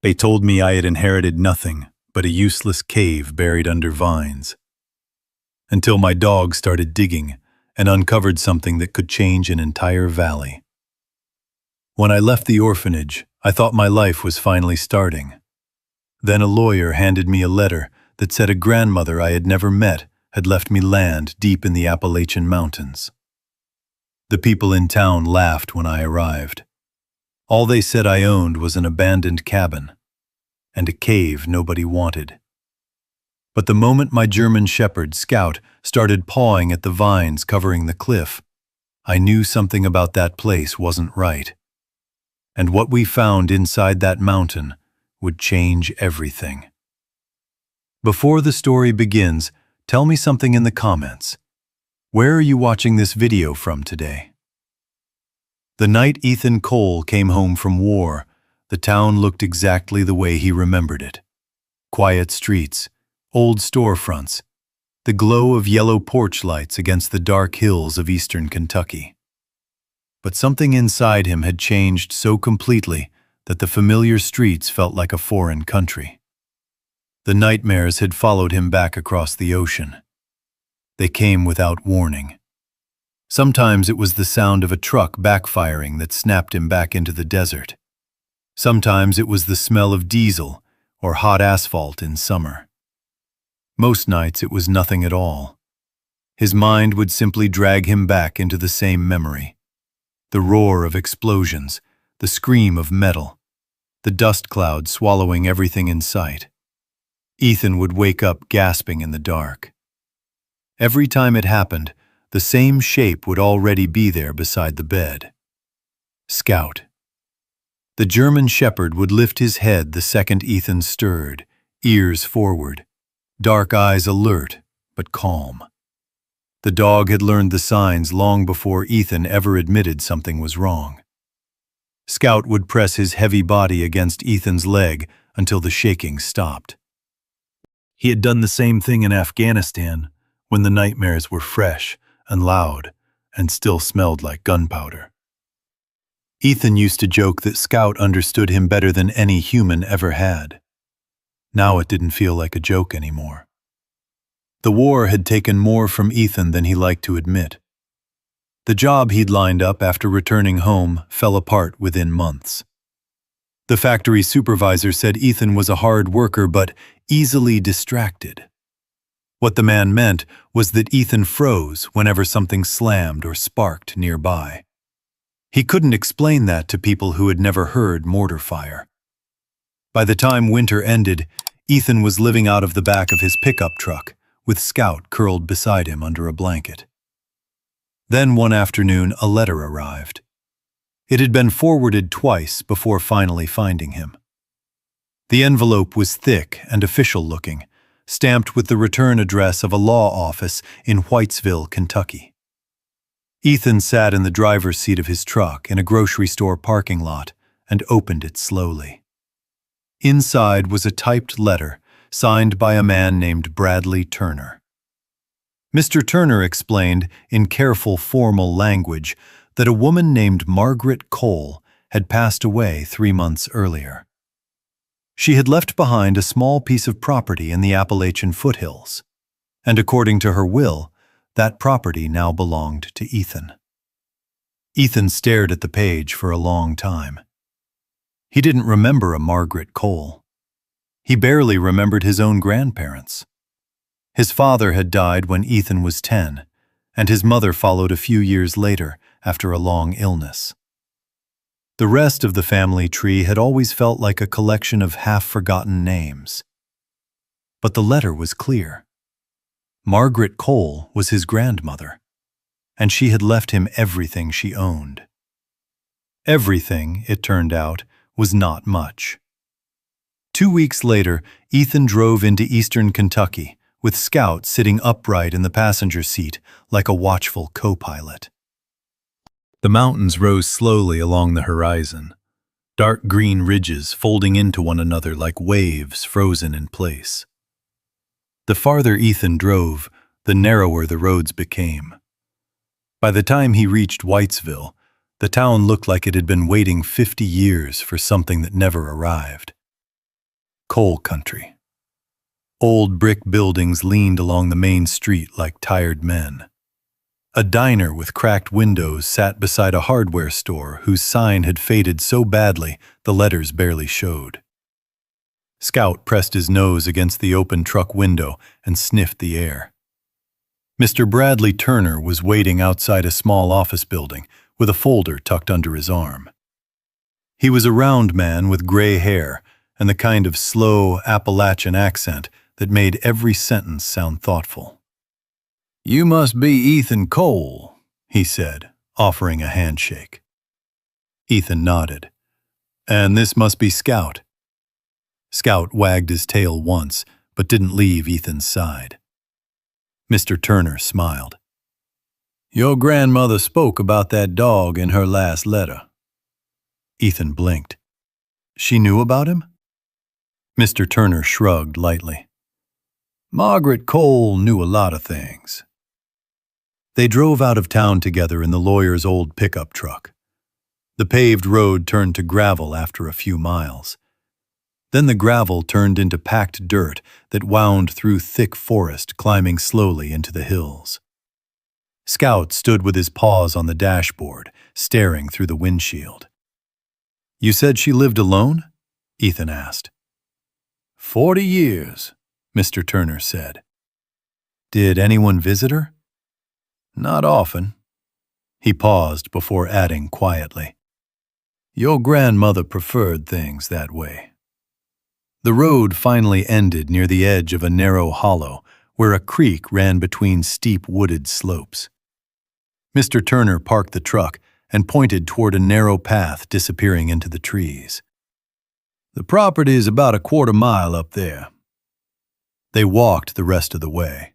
They told me I had inherited nothing but a useless cave buried under vines. Until my dog started digging and uncovered something that could change an entire valley. When I left the orphanage, I thought my life was finally starting. Then a lawyer handed me a letter that said a grandmother I had never met had left me land deep in the Appalachian Mountains. The people in town laughed when I arrived. All they said I owned was an abandoned cabin and a cave nobody wanted. But the moment my German shepherd, Scout, started pawing at the vines covering the cliff, I knew something about that place wasn't right. And what we found inside that mountain would change everything. Before the story begins, tell me something in the comments. Where are you watching this video from today? The night Ethan Cole came home from war, the town looked exactly the way he remembered it. Quiet streets, old storefronts, the glow of yellow porch lights against the dark hills of eastern Kentucky. But something inside him had changed so completely that the familiar streets felt like a foreign country. The nightmares had followed him back across the ocean. They came without warning. Sometimes it was the sound of a truck backfiring that snapped him back into the desert. Sometimes it was the smell of diesel or hot asphalt in summer. Most nights it was nothing at all. His mind would simply drag him back into the same memory. The roar of explosions, the scream of metal, the dust cloud swallowing everything in sight. Ethan would wake up gasping in the dark. Every time it happened, the same shape would already be there beside the bed. Scout. The German shepherd would lift his head the second Ethan stirred, ears forward, dark eyes alert but calm. The dog had learned the signs long before Ethan ever admitted something was wrong. Scout would press his heavy body against Ethan's leg until the shaking stopped. He had done the same thing in Afghanistan when the nightmares were fresh and loud and still smelled like gunpowder. Ethan used to joke that Scout understood him better than any human ever had. Now it didn't feel like a joke anymore. The war had taken more from Ethan than he liked to admit. The job he'd lined up after returning home fell apart within months. The factory supervisor said Ethan was a hard worker but easily distracted. What the man meant was that Ethan froze whenever something slammed or sparked nearby. He couldn't explain that to people who had never heard mortar fire. By the time winter ended, Ethan was living out of the back of his pickup truck, with Scout curled beside him under a blanket. Then one afternoon, a letter arrived. It had been forwarded twice before finally finding him. The envelope was thick and official-looking, stamped with the return address of a law office in Whitesville, Kentucky. Ethan sat in the driver's seat of his truck in a grocery store parking lot and opened it slowly. Inside was a typed letter signed by a man named Bradley Turner. Mr. Turner explained in careful formal language that a woman named Margaret Cole had passed away 3 months earlier. She had left behind a small piece of property in the Appalachian foothills, and according to her will, that property now belonged to Ethan. Ethan stared at the page for a long time. He didn't remember a Margaret Cole. He barely remembered his own grandparents. His father had died when Ethan was 10, and his mother followed a few years later after a long illness. The rest of the family tree had always felt like a collection of half-forgotten names. But the letter was clear. Margaret Cole was his grandmother, and she had left him everything she owned. Everything, it turned out, was not much. 2 weeks later, Ethan drove into eastern Kentucky, with Scout sitting upright in the passenger seat like a watchful co-pilot. The mountains rose slowly along the horizon, dark green ridges folding into one another like waves frozen in place. The farther Ethan drove, the narrower the roads became. By the time he reached Whitesville, the town looked like it had been waiting 50 years for something that never arrived. Coal country. Old brick buildings leaned along the main street like tired men. A diner with cracked windows sat beside a hardware store whose sign had faded so badly the letters barely showed. Scout pressed his nose against the open truck window and sniffed the air. Mr. Bradley Turner was waiting outside a small office building with a folder tucked under his arm. He was a round man with gray hair and the kind of slow Appalachian accent that made every sentence sound thoughtful. "You must be Ethan Cole," he said, offering a handshake. Ethan nodded. "And this must be Scout." Scout wagged his tail once, but didn't leave Ethan's side. Mr. Turner smiled. "Your grandmother spoke about that dog in her last letter." Ethan blinked. "She knew about him?" Mr. Turner shrugged lightly. "Margaret Cole knew a lot of things." They drove out of town together in the lawyer's old pickup truck. The paved road turned to gravel after a few miles. Then the gravel turned into packed dirt that wound through thick forest, climbing slowly into the hills. Scout stood with his paws on the dashboard, staring through the windshield. "You said she lived alone?" Ethan asked. 40 years, Mr. Turner said. "Did anyone visit her?" "Not often." He paused before adding quietly, "Your grandmother preferred things that way." The road finally ended near the edge of a narrow hollow where a creek ran between steep wooded slopes. Mr. Turner parked the truck and pointed toward a narrow path disappearing into the trees. "The property is about a quarter-mile up there." They walked the rest of the way.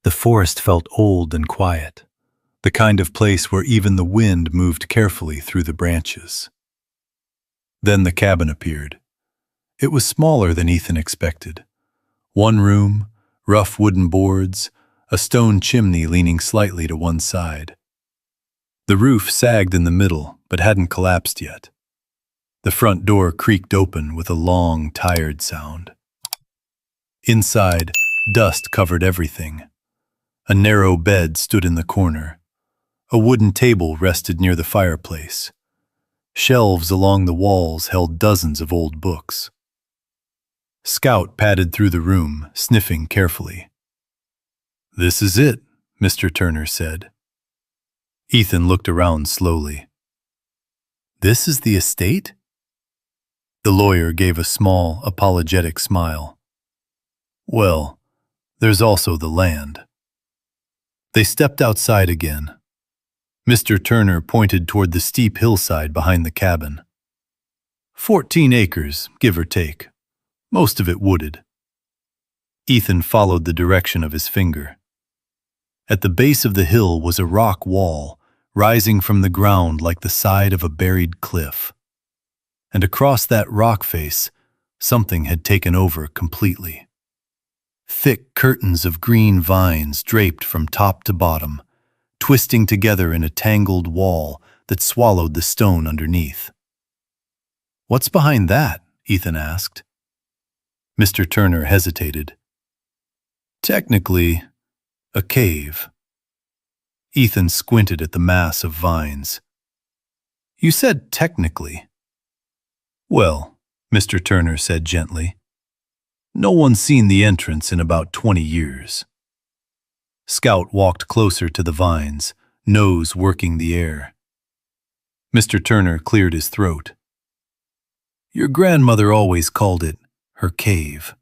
The forest felt old and quiet, the kind of place where even the wind moved carefully through the branches. Then the cabin appeared. It was smaller than Ethan expected. One room, rough wooden boards, a stone chimney leaning slightly to one side. The roof sagged in the middle, but hadn't collapsed yet. The front door creaked open with a long, tired sound. Inside, dust covered everything. A narrow bed stood in the corner. A wooden table rested near the fireplace. Shelves along the walls held dozens of old books. Scout padded through the room, sniffing carefully. "This is it," Mr. Turner said. Ethan looked around slowly. "This is the estate?" The lawyer gave a small, apologetic smile. "Well, there's also the land." They stepped outside again. Mr. Turner pointed toward the steep hillside behind the cabin. 14 acres, give or take. Most of it wooded. Ethan followed the direction of his finger. At the base of the hill was a rock wall, rising from the ground like the side of a buried cliff. And across that rock face, something had taken over completely. Thick curtains of green vines draped from top to bottom, twisting together in a tangled wall that swallowed the stone underneath. "What's behind that?" Ethan asked. Mr. Turner hesitated. "Technically, a cave." Ethan squinted at the mass of vines. "You said technically." "Well," Mr. Turner said gently, "no one's seen the entrance in about 20 years. Scout walked closer to the vines, nose working the air. Mr. Turner cleared his throat. "Your grandmother always called it her cave."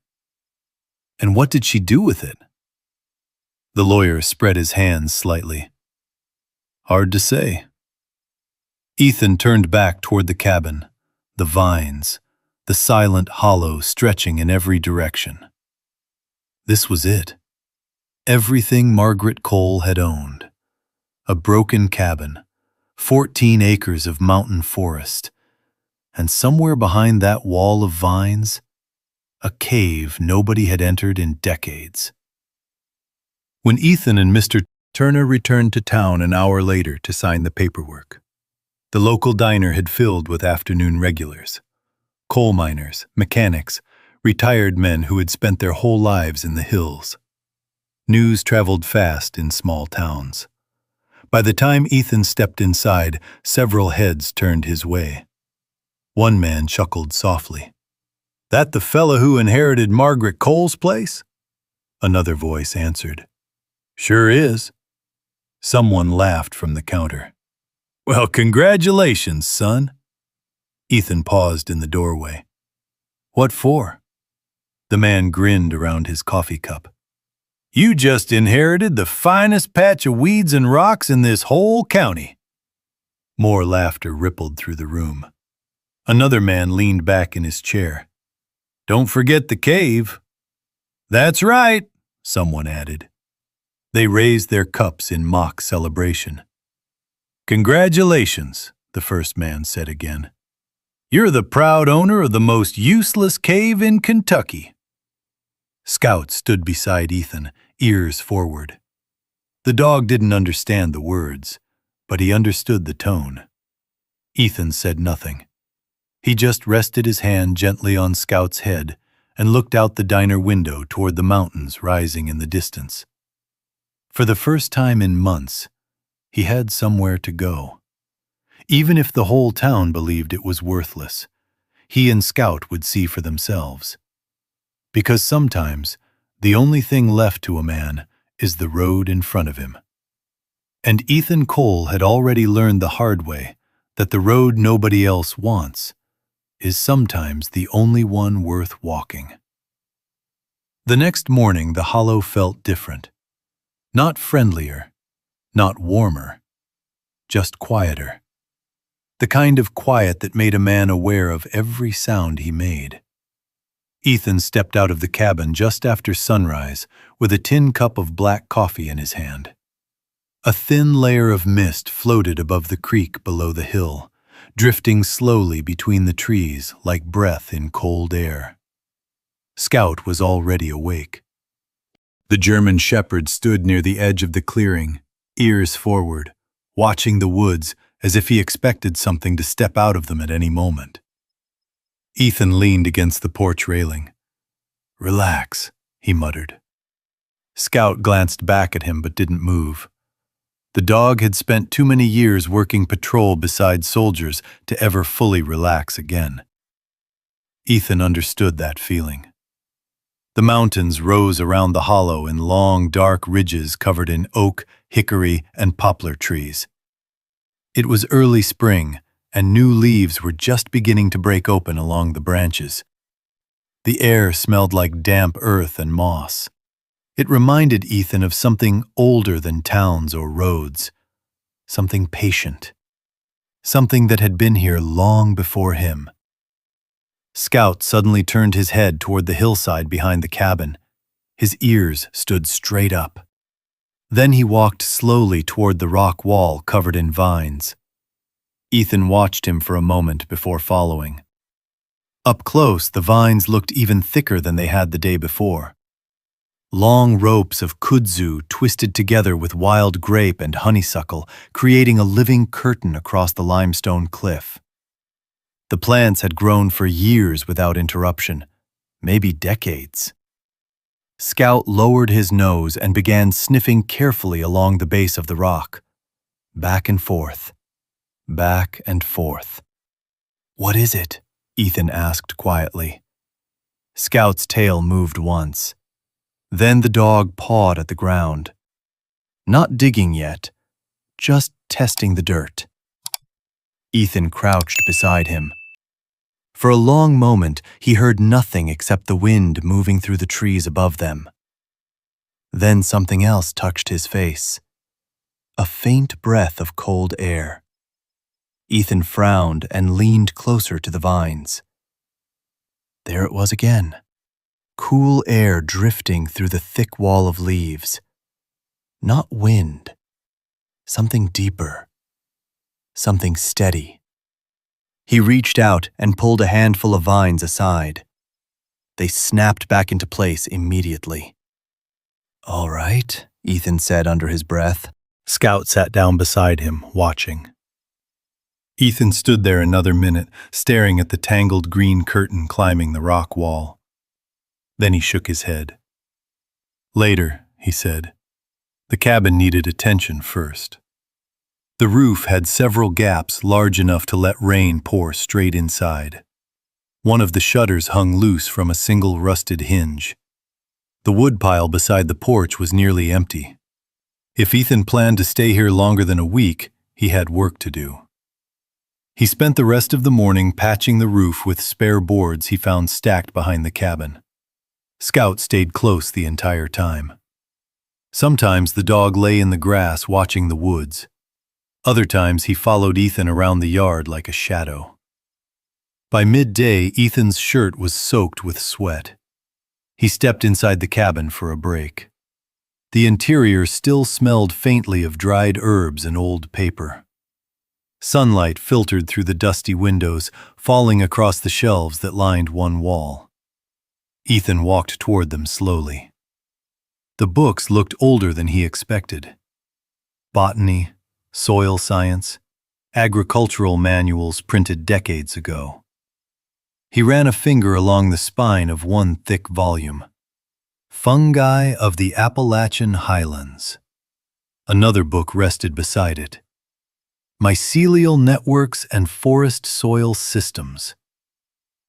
"And what did she do with it?" The lawyer spread his hands slightly. "Hard to say." Ethan turned back toward the cabin, the vines, the silent hollow stretching in every direction. This was it. Everything Margaret Cole had owned. A broken cabin, 14 acres of mountain forest, and somewhere behind that wall of vines, a cave nobody had entered in decades. When Ethan and Mr. Turner returned to town an hour later to sign the paperwork, the local diner had filled with afternoon regulars. Coal miners, mechanics, retired men who had spent their whole lives in the hills. News traveled fast in small towns. By the time Ethan stepped inside, several heads turned his way. One man chuckled softly. "That the fella who inherited Margaret Cole's place?" Another voice answered. "Sure is." Someone laughed from the counter. "Well, congratulations, son." Ethan paused in the doorway. "What for?" The man grinned around his coffee cup. "You just inherited the finest patch of weeds and rocks in this whole county." More laughter rippled through the room. Another man leaned back in his chair. "Don't forget the cave." "That's right," someone added. They raised their cups in mock celebration. "Congratulations," the first man said again. "You're the proud owner of the most useless cave in Kentucky." Scout stood beside Ethan, ears forward. The dog didn't understand the words, but he understood the tone. Ethan said nothing. He just rested his hand gently on Scout's head and looked out the diner window toward the mountains rising in the distance. For the first time in months, he had somewhere to go. Even if the whole town believed it was worthless, he and Scout would see for themselves. Because sometimes, the only thing left to a man is the road in front of him. And Ethan Cole had already learned the hard way that the road nobody else wants is sometimes the only one worth walking. The next morning, the hollow felt different. Not friendlier, not warmer, just quieter. The kind of quiet that made a man aware of every sound he made. Ethan stepped out of the cabin just after sunrise with a tin cup of black coffee in his hand. A thin layer of mist floated above the creek below the hill, drifting slowly between the trees like breath in cold air. Scout was already awake. The German shepherd stood near the edge of the clearing, ears forward, watching the woods as if he expected something to step out of them at any moment. Ethan leaned against the porch railing. "Relax," he muttered. Scout glanced back at him but didn't move. The dog had spent too many years working patrol beside soldiers to ever fully relax again. Ethan understood that feeling. The mountains rose around the hollow in long, dark ridges covered in oak, hickory, and poplar trees. It was early spring, and new leaves were just beginning to break open along the branches. The air smelled like damp earth and moss. It reminded Ethan of something older than towns or roads, something patient, something that had been here long before him. Scout suddenly turned his head toward the hillside behind the cabin. His ears stood straight up. Then he walked slowly toward the rock wall covered in vines. Ethan watched him for a moment before following. Up close, the vines looked even thicker than they had the day before. Long ropes of kudzu twisted together with wild grape and honeysuckle, creating a living curtain across the limestone cliff. The plants had grown for years without interruption, maybe decades. Scout lowered his nose and began sniffing carefully along the base of the rock. Back and forth, back and forth. "What is it?" Ethan asked quietly. Scout's tail moved once. Then the dog pawed at the ground. Not digging yet, just testing the dirt. Ethan crouched beside him. For a long moment, he heard nothing except the wind moving through the trees above them. Then something else touched his face. A faint breath of cold air. Ethan frowned and leaned closer to the vines. There it was again. Cool air drifting through the thick wall of leaves. Not wind. Something deeper. Something steady. He reached out and pulled a handful of vines aside. They snapped back into place immediately. "All right," Ethan said under his breath. Scout sat down beside him, watching. Ethan stood there another minute, staring at the tangled green curtain climbing the rock wall. Then he shook his head. Later, he said. The cabin needed attention first. The roof had several gaps large enough to let rain pour straight inside. One of the shutters hung loose from a single rusted hinge. The woodpile beside the porch was nearly empty. If Ethan planned to stay here longer than a week, he had work to do. He spent the rest of the morning patching the roof with spare boards he found stacked behind the cabin. Scout stayed close the entire time. Sometimes the dog lay in the grass watching the woods. Other times he followed Ethan around the yard like a shadow. By midday, Ethan's shirt was soaked with sweat. He stepped inside the cabin for a break. The interior still smelled faintly of dried herbs and old paper. Sunlight filtered through the dusty windows, falling across the shelves that lined one wall. Ethan walked toward them slowly. The books looked older than he expected. Botany, soil science, agricultural manuals printed decades ago. He ran a finger along the spine of one thick volume. Fungi of the Appalachian Highlands. Another book rested beside it. Mycelial Networks and Forest Soil Systems.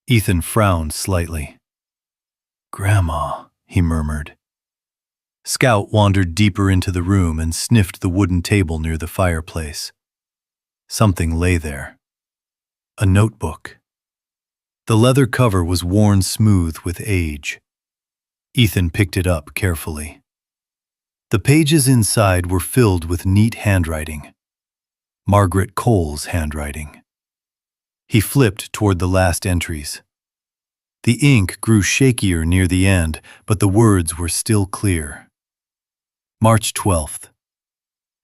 Ethan frowned slightly. "Grandma," he murmured. Scout wandered deeper into the room and sniffed the wooden table near the fireplace. Something lay there. A notebook. The leather cover was worn smooth with age. Ethan picked it up carefully. The pages inside were filled with neat handwriting. Margaret Cole's handwriting. He flipped toward the last entries. The ink grew shakier near the end, but the words were still clear. March 12th.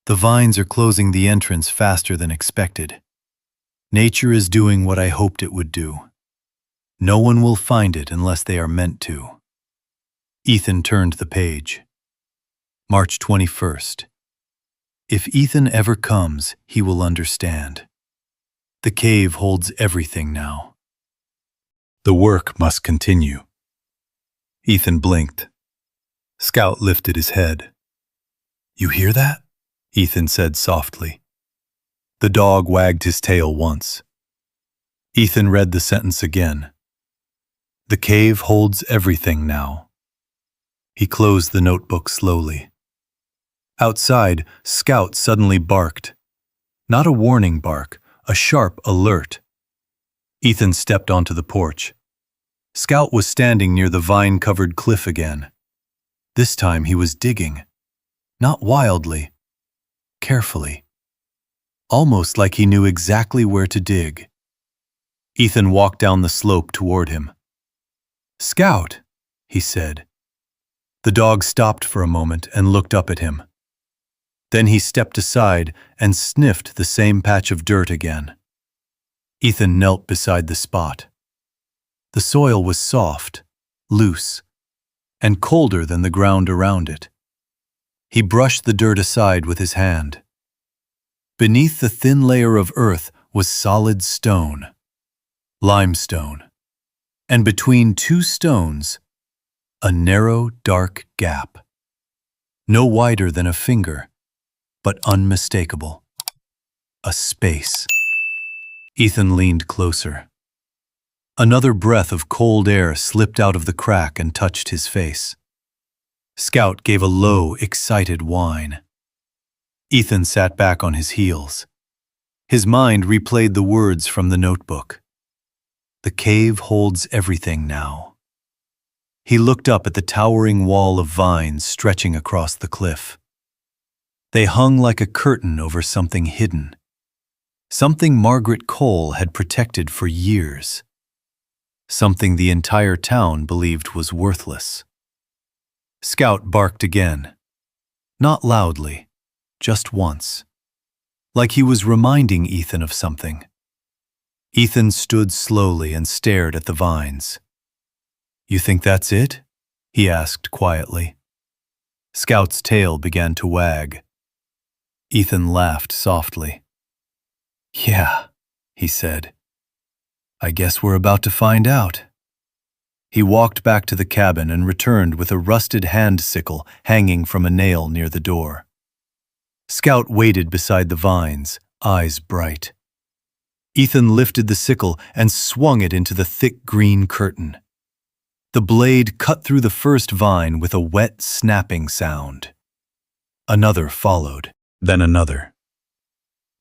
The vines are closing the entrance faster than expected. Nature is doing what I hoped it would do. No one will find it unless they are meant to. Ethan turned the page. March 21st. If Ethan ever comes, he will understand. The cave holds everything now. The work must continue. Ethan blinked. Scout lifted his head. "You hear that?" Ethan said softly. The dog wagged his tail once. Ethan read the sentence again. The cave holds everything now. He closed the notebook slowly. Outside, Scout suddenly barked. Not a warning bark, a sharp alert. Ethan stepped onto the porch. Scout was standing near the vine-covered cliff again. This time he was digging. Not wildly, carefully. Almost like he knew exactly where to dig. Ethan walked down the slope toward him. "Scout," he said. The dog stopped for a moment and looked up at him. Then he stepped aside and sniffed the same patch of dirt again. Ethan knelt beside the spot. The soil was soft, loose, and colder than the ground around it. He brushed the dirt aside with his hand. Beneath the thin layer of earth was solid stone, limestone, and between two stones, a narrow, dark gap. No wider than a finger, but unmistakable. A space. Ethan leaned closer. Another breath of cold air slipped out of the crack and touched his face. Scout gave a low, excited whine. Ethan sat back on his heels. His mind replayed the words from the notebook. The cave holds everything now. He looked up at the towering wall of vines stretching across the cliff. They hung like a curtain over something hidden. Something Margaret Cole had protected for years. Something the entire town believed was worthless. Scout barked again. Not loudly, just once. Like he was reminding Ethan of something. Ethan stood slowly and stared at the vines. "You think that's it?" he asked quietly. Scout's tail began to wag. Ethan laughed softly. "Yeah," he said. "I guess we're about to find out." He walked back to the cabin and returned with a rusted hand sickle hanging from a nail near the door. Scout waited beside the vines, eyes bright. Ethan lifted the sickle and swung it into the thick green curtain. The blade cut through the first vine with a wet, snapping sound. Another followed, then another.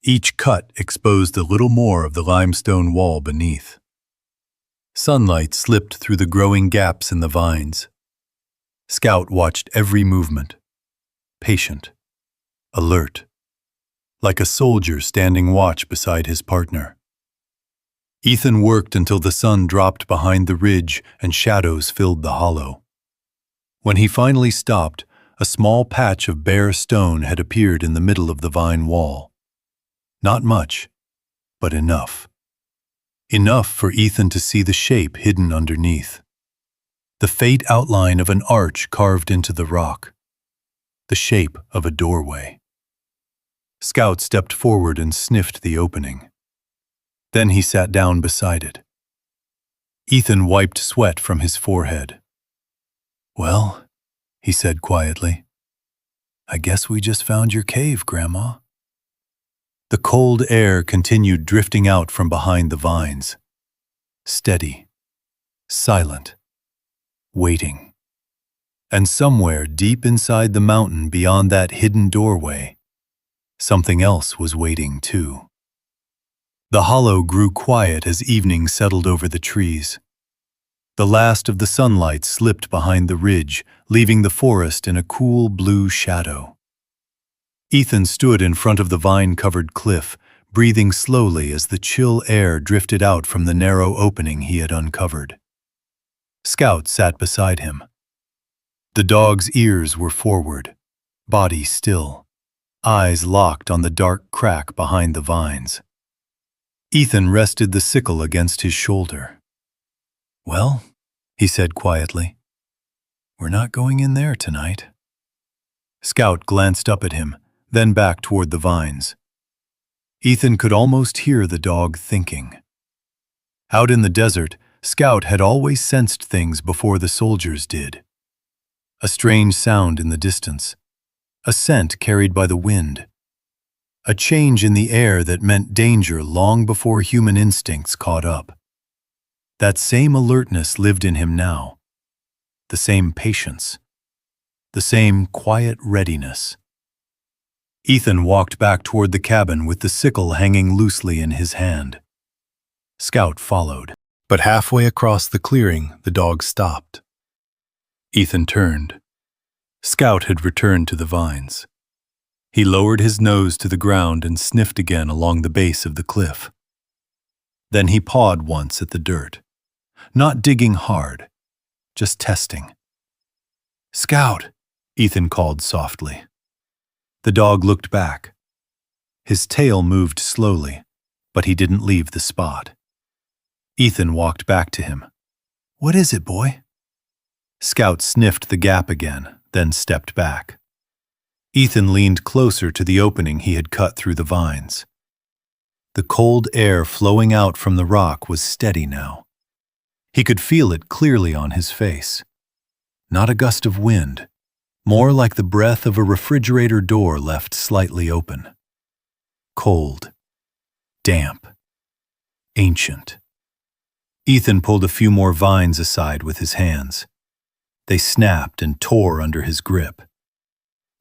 Each cut exposed a little more of the limestone wall beneath. Sunlight slipped through the growing gaps in the vines. Scout watched every movement, patient, alert, like a soldier standing watch beside his partner. Ethan worked until the sun dropped behind the ridge and shadows filled the hollow. When he finally stopped, a small patch of bare stone had appeared in the middle of the vine wall. Not much, but enough. Enough for Ethan to see the shape hidden underneath. The faint outline of an arch carved into the rock. The shape of a doorway. Scout stepped forward and sniffed the opening. Then he sat down beside it. Ethan wiped sweat from his forehead. "Well," he said quietly, "I guess we just found your cave, Grandma." The cold air continued drifting out from behind the vines. Steady, silent, waiting. And somewhere deep inside the mountain beyond that hidden doorway, something else was waiting too. The hollow grew quiet as evening settled over the trees. The last of the sunlight slipped behind the ridge, leaving the forest in a cool blue shadow. Ethan stood in front of the vine-covered cliff, breathing slowly as the chill air drifted out from the narrow opening he had uncovered. Scout sat beside him. The dog's ears were forward, body still, eyes locked on the dark crack behind the vines. Ethan rested the sickle against his shoulder. "Well," he said quietly, "we're not going in there tonight." Scout glanced up at him, then back toward the vines. Ethan could almost hear the dog thinking. Out in the desert, Scout had always sensed things before the soldiers did. A strange sound in the distance, a scent carried by the wind, a change in the air that meant danger long before human instincts caught up. That same alertness lived in him now, the same patience, the same quiet readiness. Ethan walked back toward the cabin with the sickle hanging loosely in his hand. Scout followed, but halfway across the clearing, the dog stopped. Ethan turned. Scout had returned to the vines. He lowered his nose to the ground and sniffed again along the base of the cliff. Then he pawed once at the dirt, not digging hard, just testing. "Scout," Ethan called softly. The dog looked back. His tail moved slowly, but he didn't leave the spot. Ethan walked back to him. "What is it, boy?" Scout sniffed the gap again, then stepped back. Ethan leaned closer to the opening he had cut through the vines. The cold air flowing out from the rock was steady now. He could feel it clearly on his face. Not a gust of wind, more like the breath of a refrigerator door left slightly open. Cold, damp, ancient. Ethan pulled a few more vines aside with his hands. They snapped and tore under his grip.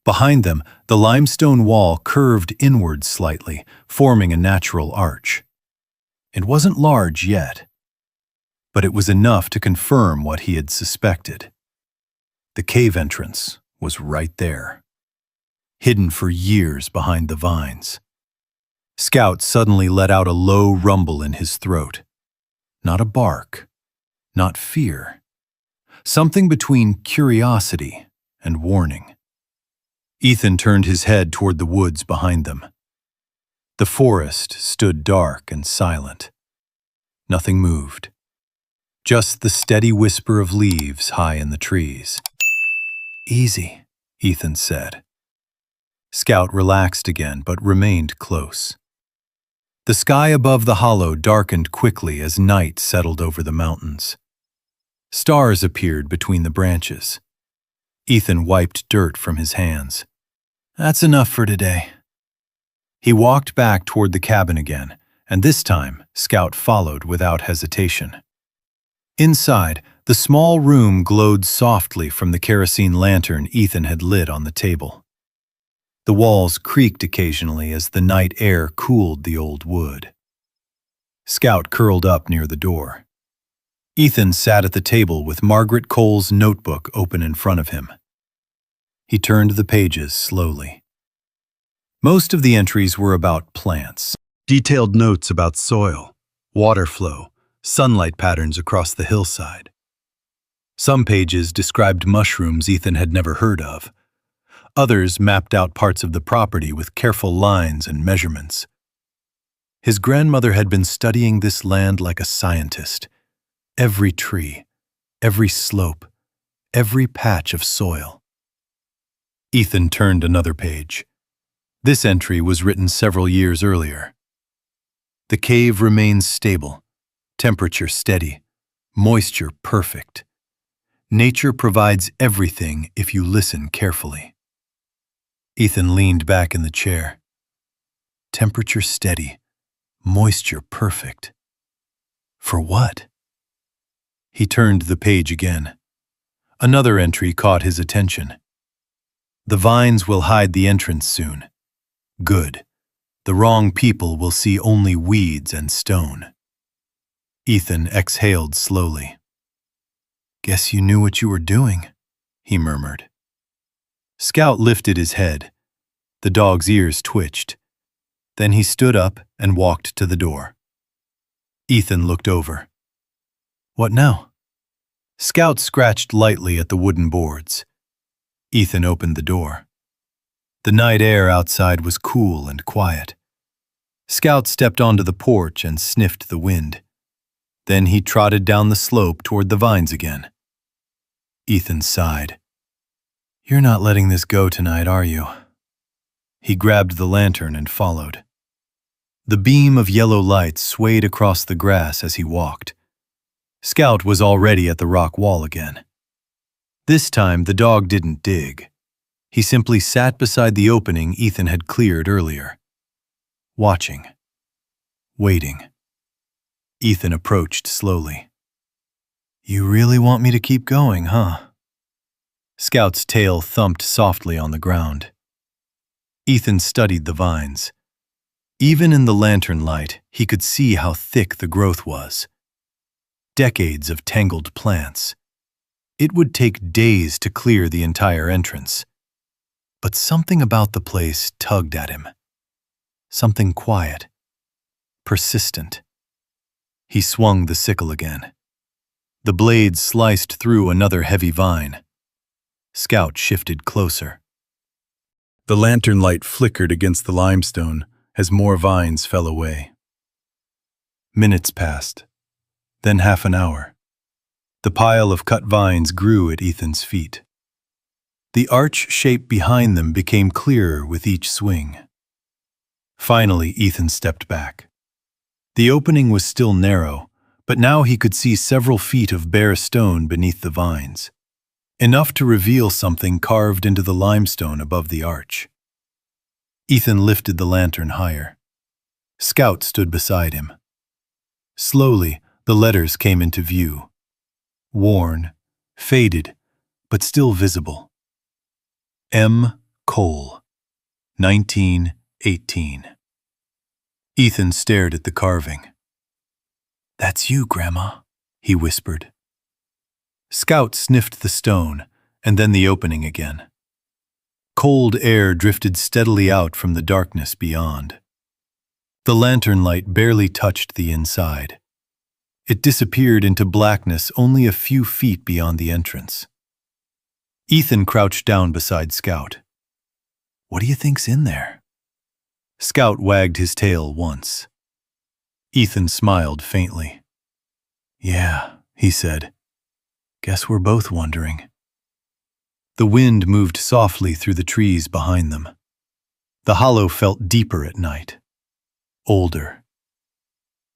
Behind them, the limestone wall curved inward slightly, forming a natural arch. It wasn't large yet, but it was enough to confirm what he had suspected. The cave entrance was right there, hidden for years behind the vines. Scout suddenly let out a low rumble in his throat. Not a bark, not fear. Something between curiosity and warning. Ethan turned his head toward the woods behind them. The forest stood dark and silent. Nothing moved. Just the steady whisper of leaves high in the trees. "Easy," Ethan said. Scout relaxed again, but remained close. The sky above the hollow darkened quickly as night settled over the mountains. Stars appeared between the branches. Ethan wiped dirt from his hands. That's enough for today. He walked back toward the cabin again, and this time Scout followed without hesitation. Inside, the small room glowed softly from the kerosene lantern Ethan had lit on the table. The walls creaked occasionally as the night air cooled the old wood. Scout curled up near the door. Ethan sat at the table with Margaret Cole's notebook open in front of him. He turned the pages slowly. Most of the entries were about plants. Detailed notes about soil, water flow, sunlight patterns across the hillside. Some pages described mushrooms Ethan had never heard of. Others mapped out parts of the property with careful lines and measurements. His grandmother had been studying this land like a scientist. Every tree, every slope, every patch of soil. Ethan turned another page. This entry was written several years earlier. The cave remains stable, temperature steady, moisture perfect. Nature provides everything if you listen carefully. Ethan leaned back in the chair. Temperature steady, moisture perfect. For what? He turned the page again. Another entry caught his attention. The vines will hide the entrance soon. Good. The wrong people will see only weeds and stone. Ethan exhaled slowly. Guess you knew what you were doing, he murmured. Scout lifted his head. The dog's ears twitched. Then he stood up and walked to the door. Ethan looked over. What now? Scout scratched lightly at the wooden boards. Ethan opened the door. The night air outside was cool and quiet. Scout stepped onto the porch and sniffed the wind. Then he trotted down the slope toward the vines again. Ethan sighed. You're not letting this go tonight, are you? He grabbed the lantern and followed. The beam of yellow light swayed across the grass as he walked. Scout was already at the rock wall again. This time the dog didn't dig. He simply sat beside the opening Ethan had cleared earlier. Watching. Waiting. Ethan approached slowly. You really want me to keep going, huh? Scout's tail thumped softly on the ground. Ethan studied the vines. Even in the lantern light, he could see how thick the growth was. Decades of tangled plants. It would take days to clear the entire entrance. But something about the place tugged at him. Something quiet. Persistent. He swung the sickle again. The blade sliced through another heavy vine. Scout shifted closer. The lantern light flickered against the limestone as more vines fell away. Minutes passed, then half an hour. The pile of cut vines grew at Ethan's feet. The arch shape behind them became clearer with each swing. Finally, Ethan stepped back. The opening was still narrow, but now he could see several feet of bare stone beneath the vines, enough to reveal something carved into the limestone above the arch. Ethan lifted the lantern higher. Scout stood beside him. Slowly, the letters came into view. Worn, faded, but still visible. M. Cole, 1918. Ethan stared at the carving. That's you, Grandma, he whispered. Scout sniffed the stone, and then the opening again. Cold air drifted steadily out from the darkness beyond. The lantern light barely touched the inside. It disappeared into blackness only a few feet beyond the entrance. Ethan crouched down beside Scout. What do you think's in there? Scout wagged his tail once. Ethan smiled faintly. Yeah, he said. Guess we're both wondering. The wind moved softly through the trees behind them. The hollow felt deeper at night. Older.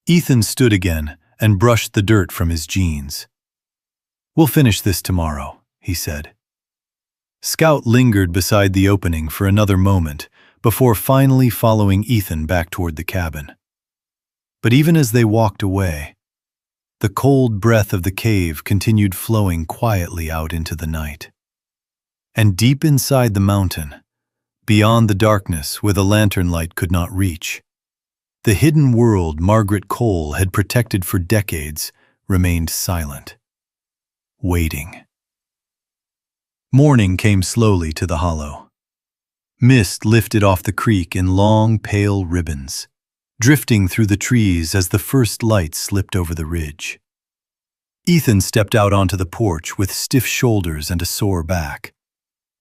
Ethan stood again and brushed the dirt from his jeans. "We'll finish this tomorrow," he said. Scout lingered beside the opening for another moment before finally following Ethan back toward the cabin. But even as they walked away, the cold breath of the cave continued flowing quietly out into the night. And deep inside the mountain, beyond the darkness where the lantern light could not reach, the hidden world Margaret Cole had protected for decades remained silent, waiting. Morning came slowly to the hollow. Mist lifted off the creek in long, pale ribbons, drifting through the trees as the first light slipped over the ridge. Ethan stepped out onto the porch with stiff shoulders and a sore back,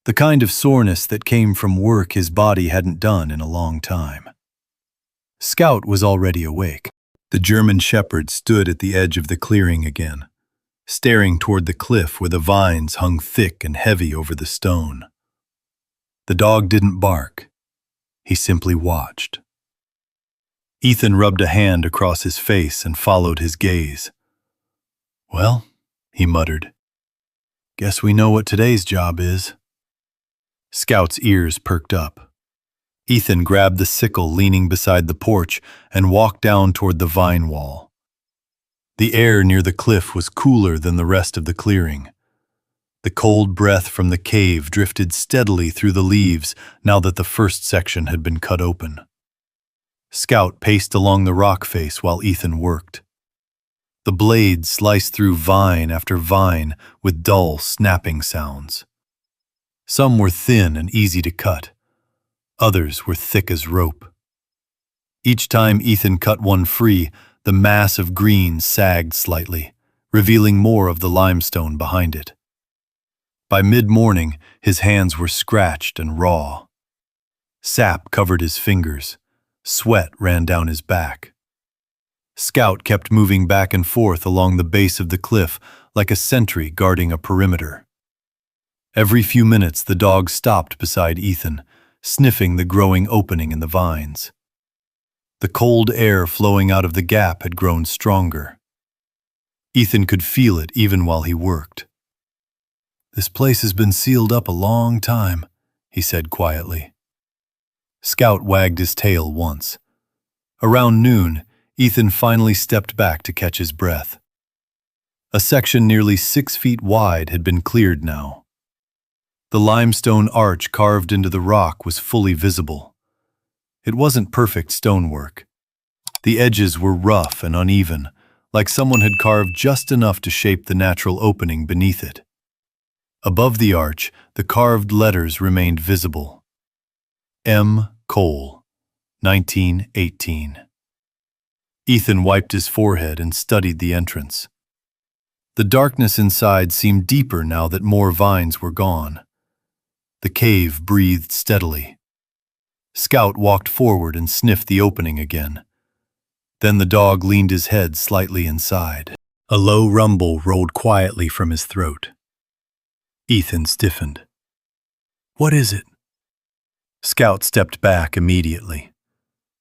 the kind of soreness that came from work his body hadn't done in a long time. Scout was already awake. The German shepherd stood at the edge of the clearing again, staring toward the cliff where the vines hung thick and heavy over the stone. The dog didn't bark. He simply watched. Ethan rubbed a hand across his face and followed his gaze. "Well," he muttered, "guess we know what today's job is." Scout's ears perked up. Ethan grabbed the sickle leaning beside the porch and walked down toward the vine wall. The air near the cliff was cooler than the rest of the clearing. The cold breath from the cave drifted steadily through the leaves now that the first section had been cut open. Scout paced along the rock face while Ethan worked. The blade sliced through vine after vine with dull, snapping sounds. Some were thin and easy to cut. Others were thick as rope. Each time Ethan cut one free, the mass of green sagged slightly, revealing more of the limestone behind it. By mid-morning, his hands were scratched and raw. Sap covered his fingers. Sweat ran down his back. Scout kept moving back and forth along the base of the cliff like a sentry guarding a perimeter. Every few minutes, the dog stopped beside Ethan, sniffing the growing opening in the vines. The cold air flowing out of the gap had grown stronger. Ethan could feel it even while he worked. "This place has been sealed up a long time," he said quietly. Scout wagged his tail once. Around noon, Ethan finally stepped back to catch his breath. A section nearly 6 feet wide had been cleared now. The limestone arch carved into the rock was fully visible. It wasn't perfect stonework. The edges were rough and uneven, like someone had carved just enough to shape the natural opening beneath it. Above the arch, the carved letters remained visible. M. Cole, 1918. Ethan wiped his forehead and studied the entrance. The darkness inside seemed deeper now that more vines were gone. The cave breathed steadily. Scout walked forward and sniffed the opening again. Then the dog leaned his head slightly inside. A low rumble rolled quietly from his throat. Ethan stiffened. "What is it?" Scout stepped back immediately.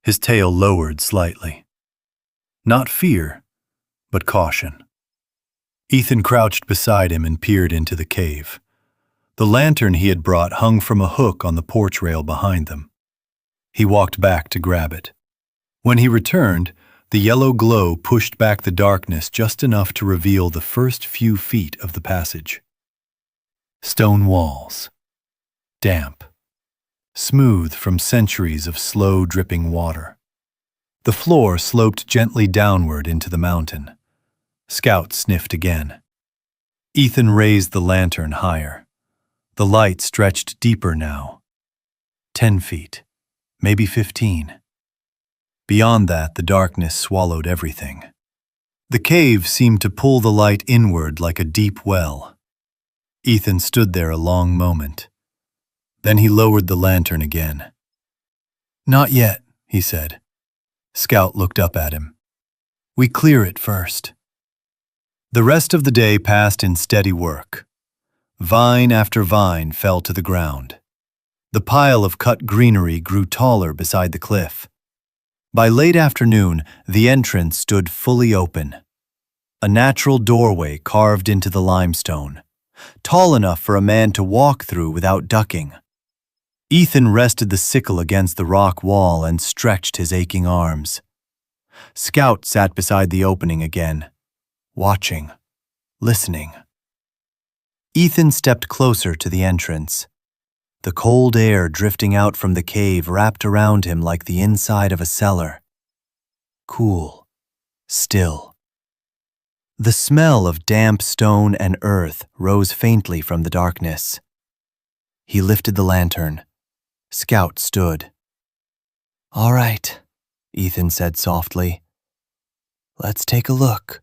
His tail lowered slightly. Not fear, but caution. Ethan crouched beside him and peered into the cave. The lantern he had brought hung from a hook on the porch rail behind them. He walked back to grab it. When he returned, the yellow glow pushed back the darkness just enough to reveal the first few feet of the passage. Stone walls. Damp. Smooth from centuries of slow dripping water. The floor sloped gently downward into the mountain. Scout sniffed again. Ethan raised the lantern higher. The light stretched deeper now. 10 feet, maybe 15. Beyond that, the darkness swallowed everything. The cave seemed to pull the light inward like a deep well. Ethan stood there a long moment. Then he lowered the lantern again. "Not yet," he said. Scout looked up at him. "We clear it first." The rest of the day passed in steady work. Vine after vine fell to the ground. The pile of cut greenery grew taller beside the cliff. By late afternoon, the entrance stood fully open. a natural doorway carved into the limestone, tall enough for a man to walk through without ducking. Ethan rested the sickle against the rock wall and stretched his aching arms. Scout sat beside the opening again, watching, listening. Ethan stepped closer to the entrance. The cold air drifting out from the cave wrapped around him like the inside of a cellar. Cool, still. The smell of damp stone and earth rose faintly from the darkness. He lifted the lantern. Scout stood. "All right," Ethan said softly. "Let's take a look."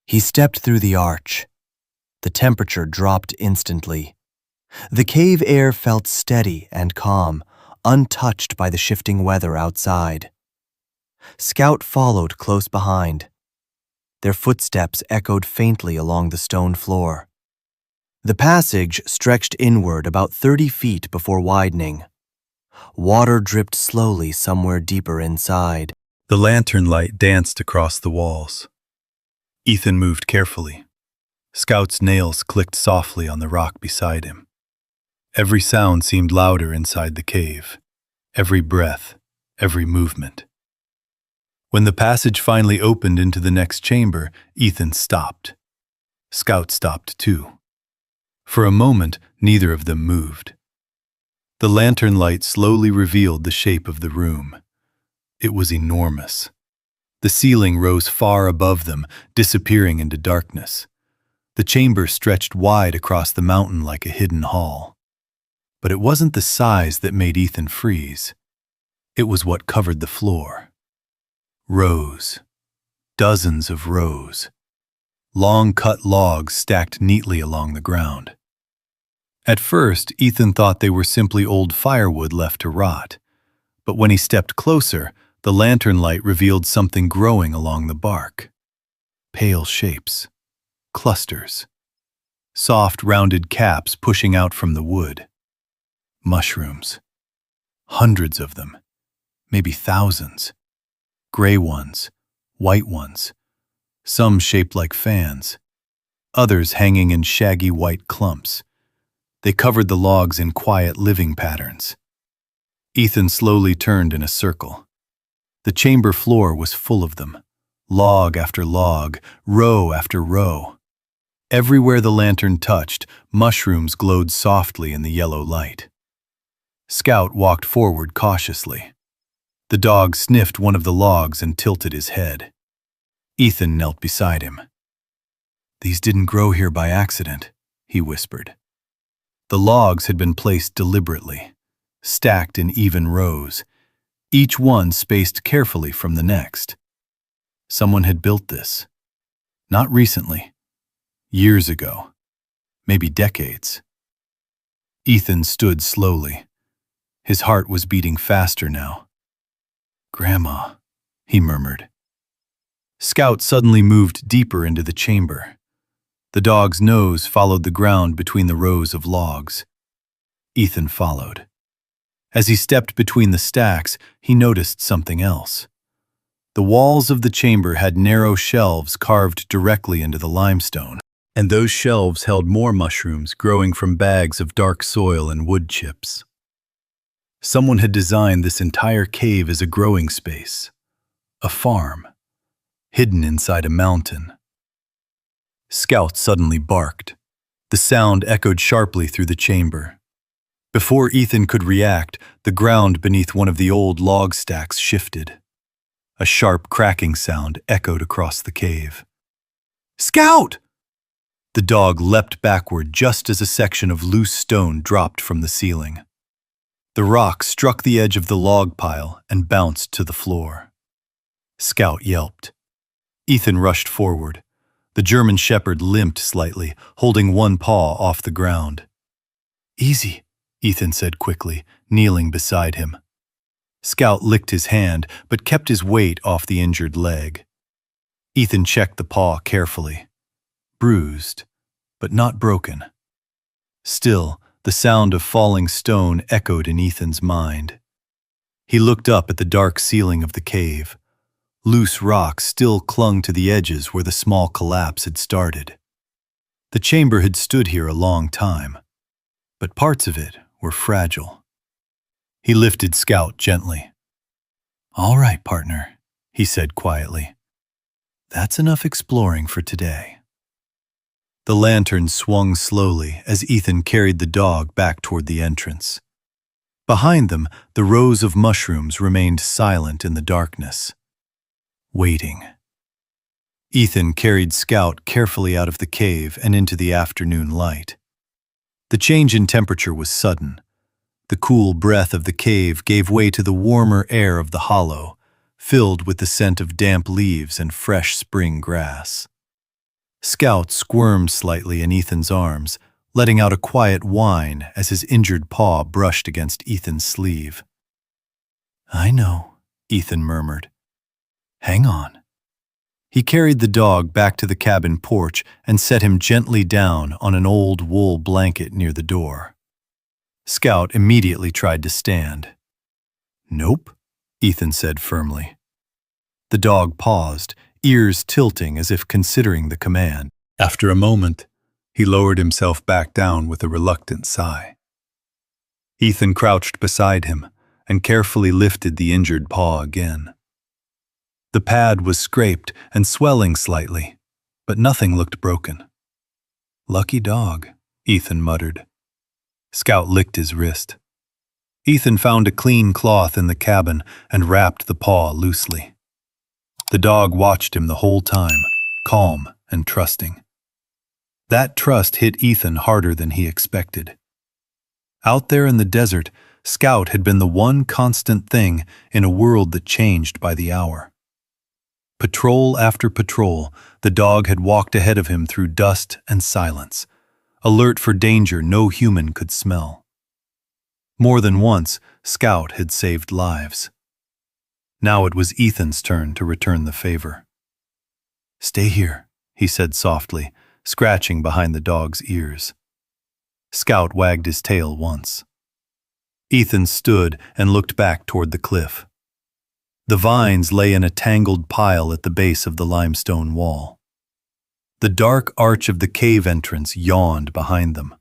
He stepped through the arch. The temperature dropped instantly. The cave air felt steady and calm, untouched by the shifting weather outside. Scout followed close behind. Their footsteps echoed faintly along the stone floor. The passage stretched inward about 30 feet before widening. Water dripped slowly somewhere deeper inside. The lantern light danced across the walls. Ethan moved carefully. Scout's nails clicked softly on the rock beside him. Every sound seemed louder inside the cave. Every breath, every movement. When the passage finally opened into the next chamber, Ethan stopped. Scout stopped too. For a moment, neither of them moved. The lantern light slowly revealed the shape of the room. It was enormous. The ceiling rose far above them, disappearing into darkness. The chamber stretched wide across the mountain like a hidden hall. But it wasn't the size that made Ethan freeze. It was what covered the floor. Rows. Dozens of rows. Long-cut logs stacked neatly along the ground. At first, Ethan thought they were simply old firewood left to rot. But when he stepped closer, the lantern light revealed something growing along the bark. Pale shapes. Clusters. Soft, rounded caps pushing out from the wood. Mushrooms. Hundreds of them. Maybe thousands. Gray ones. White ones. Some shaped like fans. Others hanging in shaggy white clumps. They covered the logs in quiet living patterns. Ethan slowly turned in a circle. The chamber floor was full of them. Log after log, row after row. Everywhere the lantern touched, mushrooms glowed softly in the yellow light. Scout walked forward cautiously. The dog sniffed one of the logs and tilted his head. Ethan knelt beside him. "These didn't grow here by accident," he whispered. The logs had been placed deliberately, stacked in even rows, each one spaced carefully from the next. Someone had built this. Not recently. Years ago. Maybe decades. Ethan stood slowly. His heart was beating faster now. "Grandma," he murmured. Scout suddenly moved deeper into the chamber. The dog's nose followed the ground between the rows of logs. Ethan followed. As he stepped between the stacks, he noticed something else. The walls of the chamber had narrow shelves carved directly into the limestone, and those shelves held more mushrooms growing from bags of dark soil and wood chips. Someone had designed this entire cave as a growing space, a farm, hidden inside a mountain. Scout suddenly barked. The sound echoed sharply through the chamber. Before Ethan could react, the ground beneath one of the old log stacks shifted. A sharp cracking sound echoed across the cave. "Scout!" The dog leapt backward just as a section of loose stone dropped from the ceiling. The rock struck the edge of the log pile and bounced to the floor. Scout yelped. Ethan rushed forward. The German shepherd limped slightly, holding one paw off the ground. "Easy," Ethan said quickly, kneeling beside him. Scout licked his hand, but kept his weight off the injured leg. Ethan checked the paw carefully. Bruised, but not broken. Still, the sound of falling stone echoed in Ethan's mind. He looked up at the dark ceiling of the cave. Loose rocks still clung to the edges where the small collapse had started. The chamber had stood here a long time, but parts of it were fragile. He lifted Scout gently. "All right, partner," he said quietly. "That's enough exploring for today." The lantern swung slowly as Ethan carried the dog back toward the entrance. Behind them, the rows of mushrooms remained silent in the darkness, waiting. Ethan carried Scout carefully out of the cave and into the afternoon light. The change in temperature was sudden. The cool breath of the cave gave way to the warmer air of the hollow, filled with the scent of damp leaves and fresh spring grass. Scout squirmed slightly in Ethan's arms, letting out a quiet whine as his injured paw brushed against Ethan's sleeve. "I know," Ethan murmured. "Hang on." He carried the dog back to the cabin porch and set him gently down on an old wool blanket near the door. Scout immediately tried to stand. "Nope," Ethan said firmly. The dog paused, ears tilting as if considering the command. After a moment, he lowered himself back down with a reluctant sigh. Ethan crouched beside him and carefully lifted the injured paw again. The pad was scraped and swelling slightly, but nothing looked broken. "Lucky dog," Ethan muttered. Scout licked his wrist. Ethan found a clean cloth in the cabin and wrapped the paw loosely. The dog watched him the whole time, calm and trusting. That trust hit Ethan harder than he expected. Out there in the desert, Scout had been the one constant thing in a world that changed by the hour. Patrol after patrol, the dog had walked ahead of him through dust and silence, alert for danger no human could smell. More than once, Scout had saved lives. Now it was Ethan's turn to return the favor. "Stay here," he said softly, scratching behind the dog's ears. Scout wagged his tail once. Ethan stood and looked back toward the cliff. The vines lay in a tangled pile at the base of the limestone wall. The dark arch of the cave entrance yawned behind them.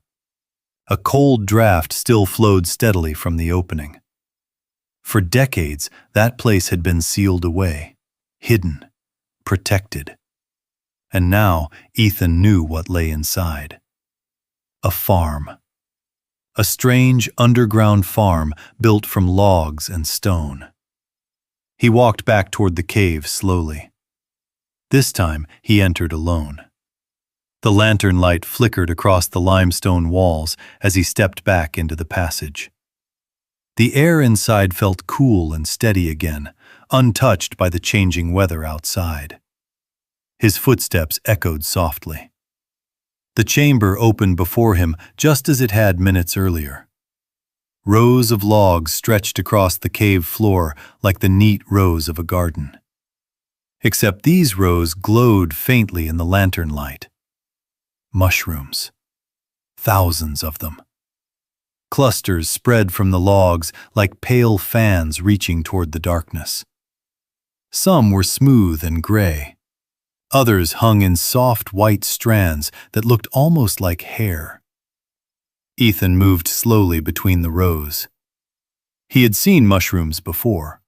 A cold draft still flowed steadily from the opening. For decades, that place had been sealed away, hidden, protected. And now Ethan knew what lay inside. A farm. A strange underground farm built from logs and stone. He walked back toward the cave slowly. This time he entered alone. The lantern light flickered across the limestone walls as he stepped back into the passage. The air inside felt cool and steady again, untouched by the changing weather outside. His footsteps echoed softly. The chamber opened before him just as it had minutes earlier. Rows of logs stretched across the cave floor like the neat rows of a garden. Except these rows glowed faintly in the lantern light. Mushrooms. Thousands of them. Clusters spread from the logs like pale fans reaching toward the darkness. Some were smooth and gray. Others hung in soft white strands that looked almost like hair. Ethan moved slowly between the rows. He had seen mushrooms before.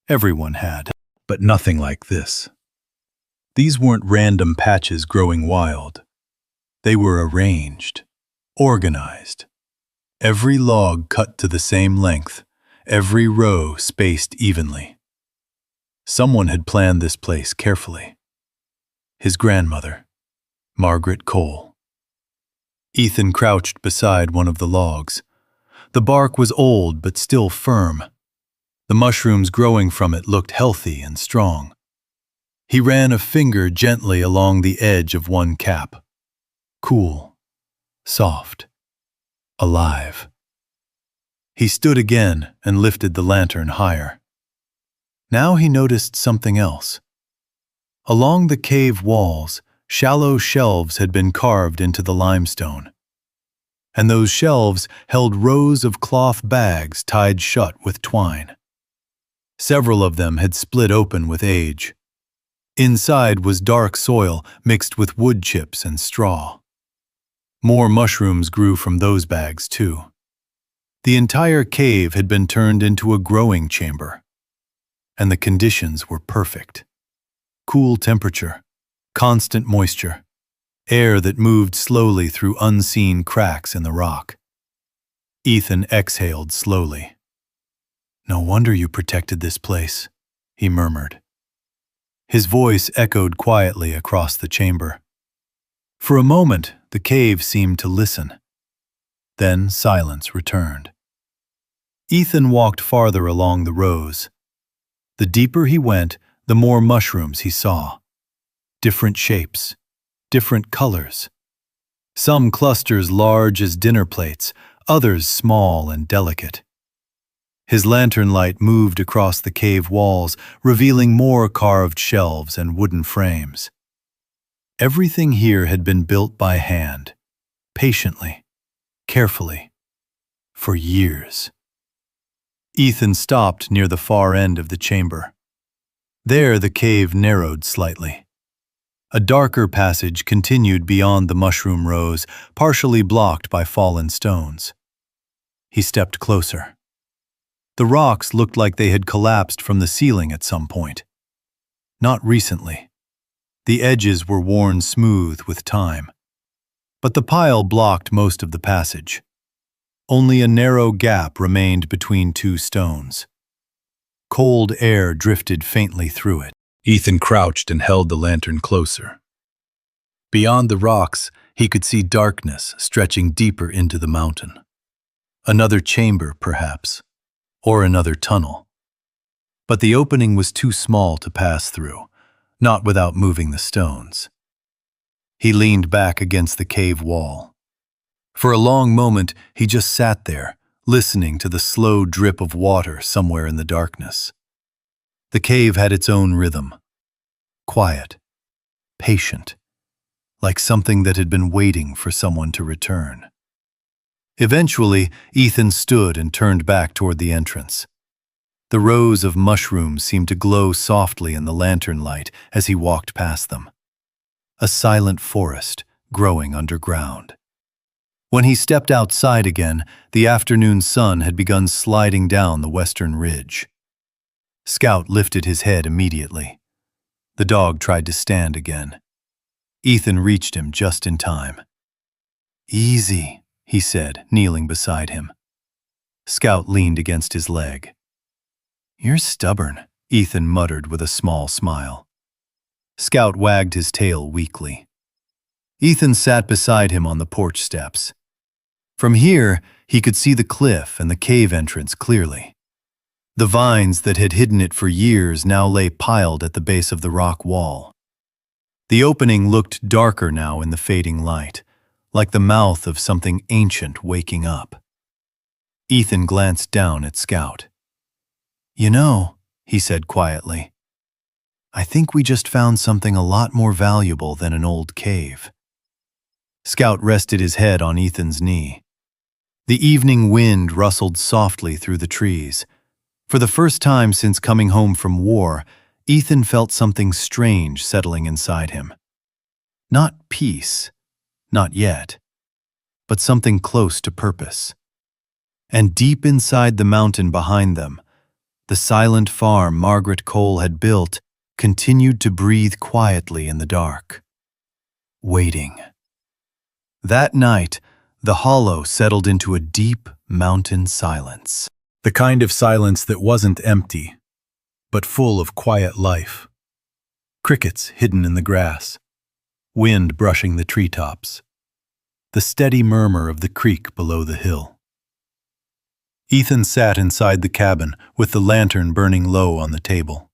Everyone had. But nothing like this. These weren't random patches growing wild. They were arranged, organized. Every log cut to the same length, every row spaced evenly. Someone had planned this place carefully. His grandmother, Margaret Cole. Ethan crouched beside one of the logs. The bark was old but still firm. The mushrooms growing from it looked healthy and strong. He ran a finger gently along the edge of one cap. Cool, soft, alive. He stood again and lifted the lantern higher. Now he noticed something else. Along the cave walls, shallow shelves had been carved into the limestone. And those shelves held rows of cloth bags tied shut with twine. Several of them had split open with age. Inside was dark soil mixed with wood chips and straw. More mushrooms grew from those bags, too. The entire cave had been turned into a growing chamber, and the conditions were perfect. Cool temperature, constant moisture, air that moved slowly through unseen cracks in the rock. Ethan exhaled slowly. "No wonder you protected this place," he murmured. His voice echoed quietly across the chamber. For a moment, the cave seemed to listen. Then silence returned. Ethan walked farther along the rows. The deeper he went, the more mushrooms he saw. Different shapes, different colors. Some clusters large as dinner plates, others small and delicate. His lantern light moved across the cave walls, revealing more carved shelves and wooden frames. Everything here had been built by hand, patiently, carefully, for years. Ethan stopped near the far end of the chamber. There the cave narrowed slightly. A darker passage continued beyond the mushroom rows, partially blocked by fallen stones. He stepped closer. The rocks looked like they had collapsed from the ceiling at some point. Not recently. The edges were worn smooth with time. But the pile blocked most of the passage. Only a narrow gap remained between two stones. Cold air drifted faintly through it. Ethan crouched and held the lantern closer. Beyond the rocks, he could see darkness stretching deeper into the mountain. Another chamber, perhaps, or another tunnel. But the opening was too small to pass through, not without moving the stones. He leaned back against the cave wall. For a long moment, he just sat there, listening to the slow drip of water somewhere in the darkness. The cave had its own rhythm. Quiet, patient, like something that had been waiting for someone to return. Eventually, Ethan stood and turned back toward the entrance. The rows of mushrooms seemed to glow softly in the lantern light as he walked past them. A silent forest growing underground. When he stepped outside again, the afternoon sun had begun sliding down the western ridge. Scout lifted his head immediately. The dog tried to stand again. Ethan reached him just in time. "Easy," he said, kneeling beside him. Scout leaned against his leg. "You're stubborn," Ethan muttered with a small smile. Scout wagged his tail weakly. Ethan sat beside him on the porch steps. From here, he could see the cliff and the cave entrance clearly. The vines that had hidden it for years now lay piled at the base of the rock wall. The opening looked darker now in the fading light, like the mouth of something ancient waking up. Ethan glanced down at Scout. "You know," he said quietly, "I think we just found something a lot more valuable than an old cave." Scout rested his head on Ethan's knee. The evening wind rustled softly through the trees. For the first time since coming home from war, Ethan felt something strange settling inside him. Not peace, not yet, but something close to purpose. And deep inside the mountain behind them, the silent farm Margaret Cole had built continued to breathe quietly in the dark. Waiting. That night, the hollow settled into a deep mountain silence. The kind of silence that wasn't empty, but full of quiet life. Crickets hidden in the grass, wind brushing the treetops, the steady murmur of the creek below the hill. Ethan sat inside the cabin with the lantern burning low on the table.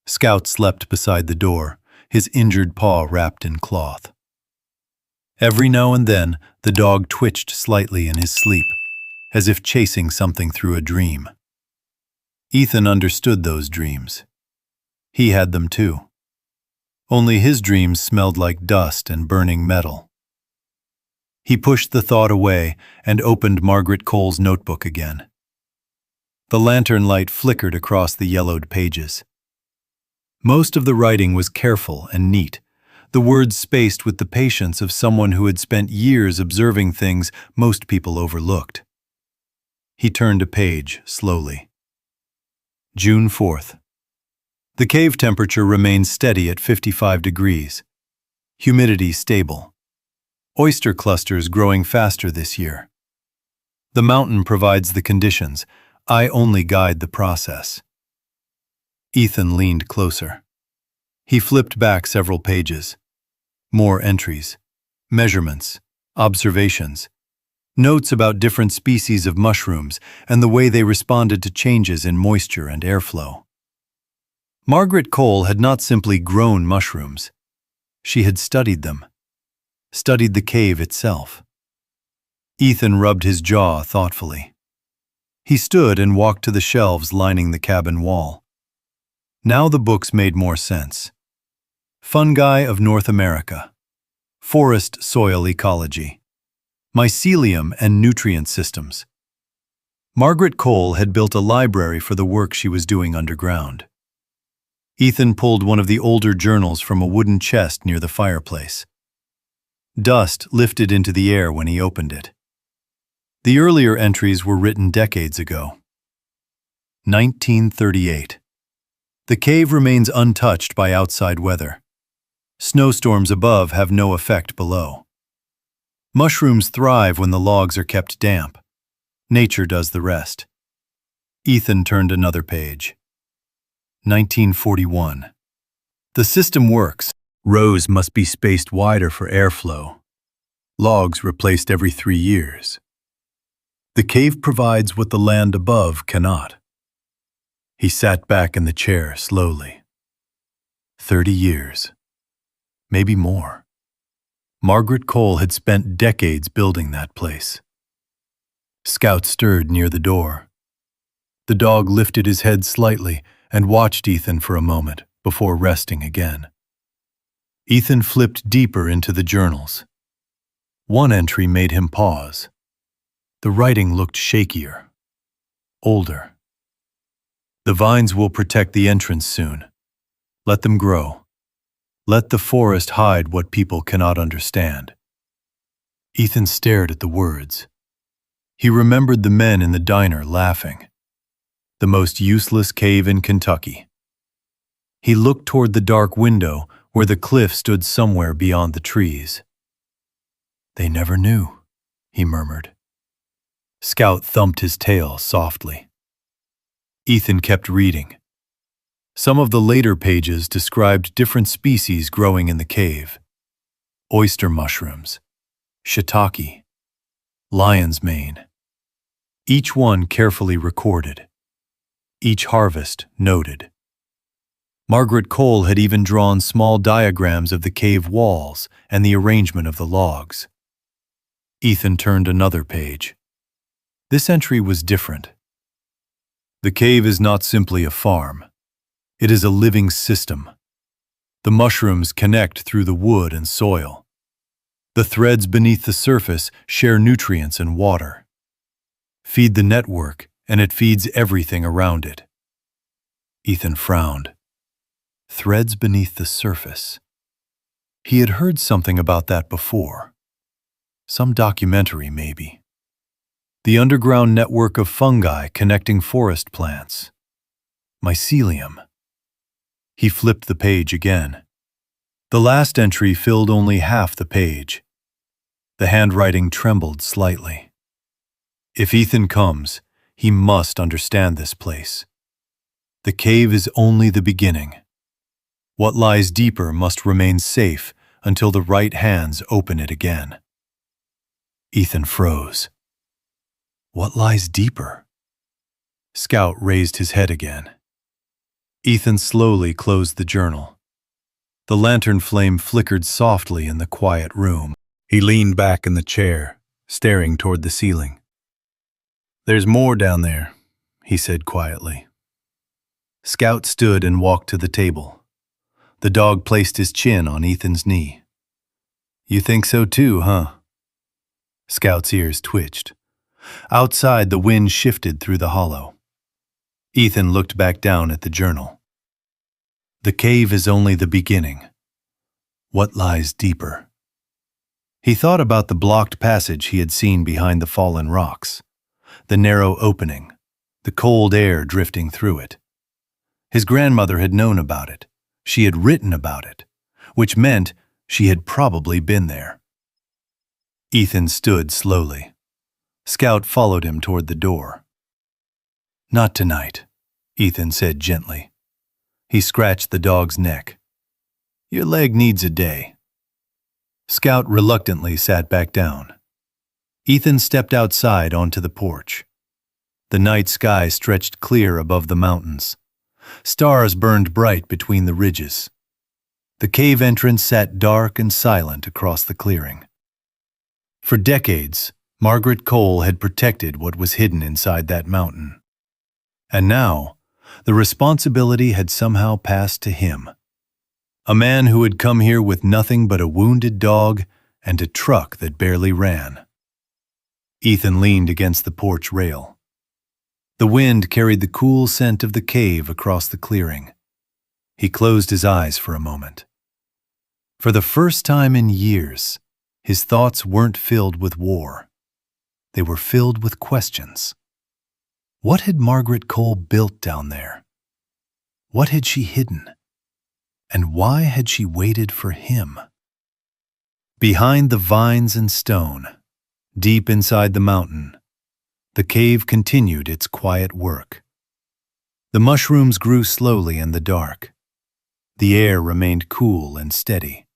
Scout slept beside the door, his injured paw wrapped in cloth. Every now and then, the dog twitched slightly in his sleep, as if chasing something through a dream. Ethan understood those dreams. He had them too. Only his dreams smelled like dust and burning metal. He pushed the thought away and opened Margaret Cole's notebook again. The lantern light flickered across the yellowed pages. Most of the writing was careful and neat, the words spaced with the patience of someone who had spent years observing things most people overlooked. He turned a page slowly. June 4th. The cave temperature remains steady at 55 degrees. Humidity stable. Oyster clusters growing faster this year. The mountain provides the conditions. I only guide the process. Ethan leaned closer. He flipped back several pages. More entries, measurements, observations, notes about different species of mushrooms and the way they responded to changes in moisture and airflow. Margaret Cole had not simply grown mushrooms. She had studied them, studied the cave itself. Ethan rubbed his jaw thoughtfully. He stood and walked to the shelves lining the cabin wall. Now the books made more sense. Fungi of North America, Forest Soil Ecology, Mycelium and Nutrient Systems. Margaret Cole had built a library for the work she was doing underground. Ethan pulled one of the older journals from a wooden chest near the fireplace. Dust lifted into the air when he opened it. The earlier entries were written decades ago. 1938. The cave remains untouched by outside weather. Snowstorms above have no effect below. Mushrooms thrive when the logs are kept damp. Nature does the rest. Ethan turned another page. 1941. The system works. Rows must be spaced wider for airflow. Logs replaced every 3 years. The cave provides what the land above cannot. He sat back in the chair slowly. 30 years. Maybe more. Margaret Cole had spent decades building that place. Scout stirred near the door. The dog lifted his head slightly and watched Ethan for a moment before resting again. Ethan flipped deeper into the journals. One entry made him pause. The writing looked shakier, older. The vines will protect the entrance soon. Let them grow. Let the forest hide what people cannot understand. Ethan stared at the words. He remembered the men in the diner laughing. The most useless cave in Kentucky. He looked toward the dark window where the cliff stood somewhere beyond the trees. They never knew, he murmured. Scout thumped his tail softly. Ethan kept reading. Some of the later pages described different species growing in the cave. Oyster mushrooms, shiitake, lion's mane. Each one carefully recorded. Each harvest noted. Margaret Cole had even drawn small diagrams of the cave walls and the arrangement of the logs. Ethan turned another page. This entry was different. The cave is not simply a farm. It is a living system. The mushrooms connect through the wood and soil. The threads beneath the surface share nutrients and water. Feed the network, and it feeds everything around it. Ethan frowned. Threads beneath the surface. He had heard something about that before. Some documentary, maybe. The underground network of fungi connecting forest plants. Mycelium. He flipped the page again. The last entry filled only half the page. The handwriting trembled slightly. If Ethan comes, he must understand this place. The cave is only the beginning. What lies deeper must remain safe until the right hands open it again. Ethan froze. What lies deeper? Scout raised his head again. Ethan slowly closed the journal. The lantern flame flickered softly in the quiet room. He leaned back in the chair, staring toward the ceiling. There's more down there, he said quietly. Scout stood and walked to the table. The dog placed his chin on Ethan's knee. You think so too, huh? Scout's ears twitched. Outside, the wind shifted through the hollow. Ethan looked back down at the journal. The cave is only the beginning. What lies deeper? He thought about the blocked passage he had seen behind the fallen rocks, the narrow opening, the cold air drifting through it. His grandmother had known about it. She had written about it, which meant she had probably been there. Ethan stood slowly. Scout followed him toward the door. "Not tonight," Ethan said gently. He scratched the dog's neck. "Your leg needs a day." Scout reluctantly sat back down. Ethan stepped outside onto the porch. The night sky stretched clear above the mountains. Stars burned bright between the ridges. The cave entrance sat dark and silent across the clearing. For decades, Margaret Cole had protected what was hidden inside that mountain. And now, the responsibility had somehow passed to him. A man who had come here with nothing but a wounded dog and a truck that barely ran. Ethan leaned against the porch rail. The wind carried the cool scent of the cave across the clearing. He closed his eyes for a moment. For the first time in years, his thoughts weren't filled with war. They were filled with questions. What had Margaret Cole built down there? What had she hidden? And why had she waited for him? Behind the vines and stone, deep inside the mountain, the cave continued its quiet work. The mushrooms grew slowly in the dark. The air remained cool and steady.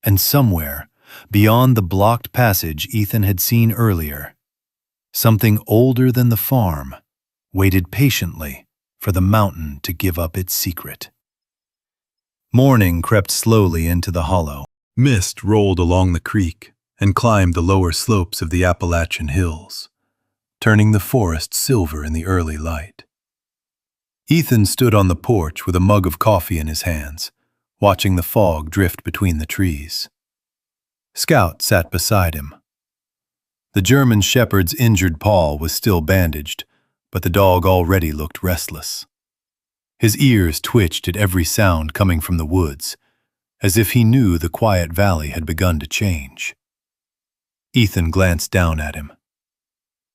And somewhere, beyond the blocked passage Ethan had seen earlier, something older than the farm waited patiently for the mountain to give up its secret. Morning crept slowly into the hollow. Mist rolled along the creek and climbed the lower slopes of the Appalachian hills, turning the forest silver in the early light. Ethan stood on the porch with a mug of coffee in his hands, watching the fog drift between the trees. Scout sat beside him. The German shepherd's injured paw was still bandaged, but the dog already looked restless. His ears twitched at every sound coming from the woods, as if he knew the quiet valley had begun to change. Ethan glanced down at him.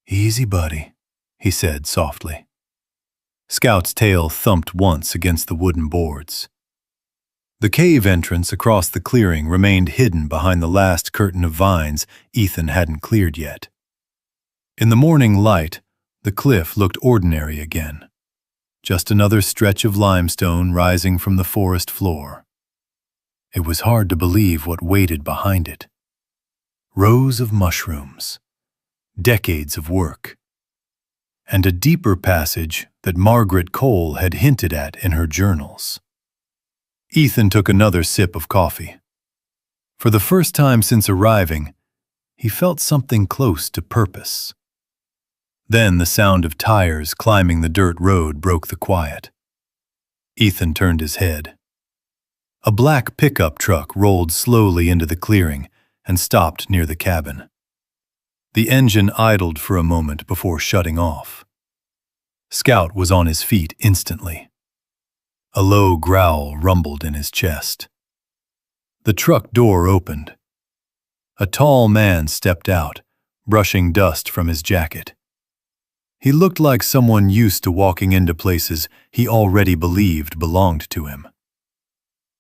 "Easy, buddy," he said softly. Scout's tail thumped once against the wooden boards. The cave entrance across the clearing remained hidden behind the last curtain of vines Ethan hadn't cleared yet. In the morning light, the cliff looked ordinary again. Just another stretch of limestone rising from the forest floor. It was hard to believe what waited behind it. Rows of mushrooms, decades of work, and a deeper passage that Margaret Cole had hinted at in her journals. Ethan took another sip of coffee. For the first time since arriving, he felt something close to purpose. Then the sound of tires climbing the dirt road broke the quiet. Ethan turned his head. A black pickup truck rolled slowly into the clearing and stopped near the cabin. The engine idled for a moment before shutting off. Scout was on his feet instantly. A low growl rumbled in his chest. The truck door opened. A tall man stepped out, brushing dust from his jacket. He looked like someone used to walking into places he already believed belonged to him.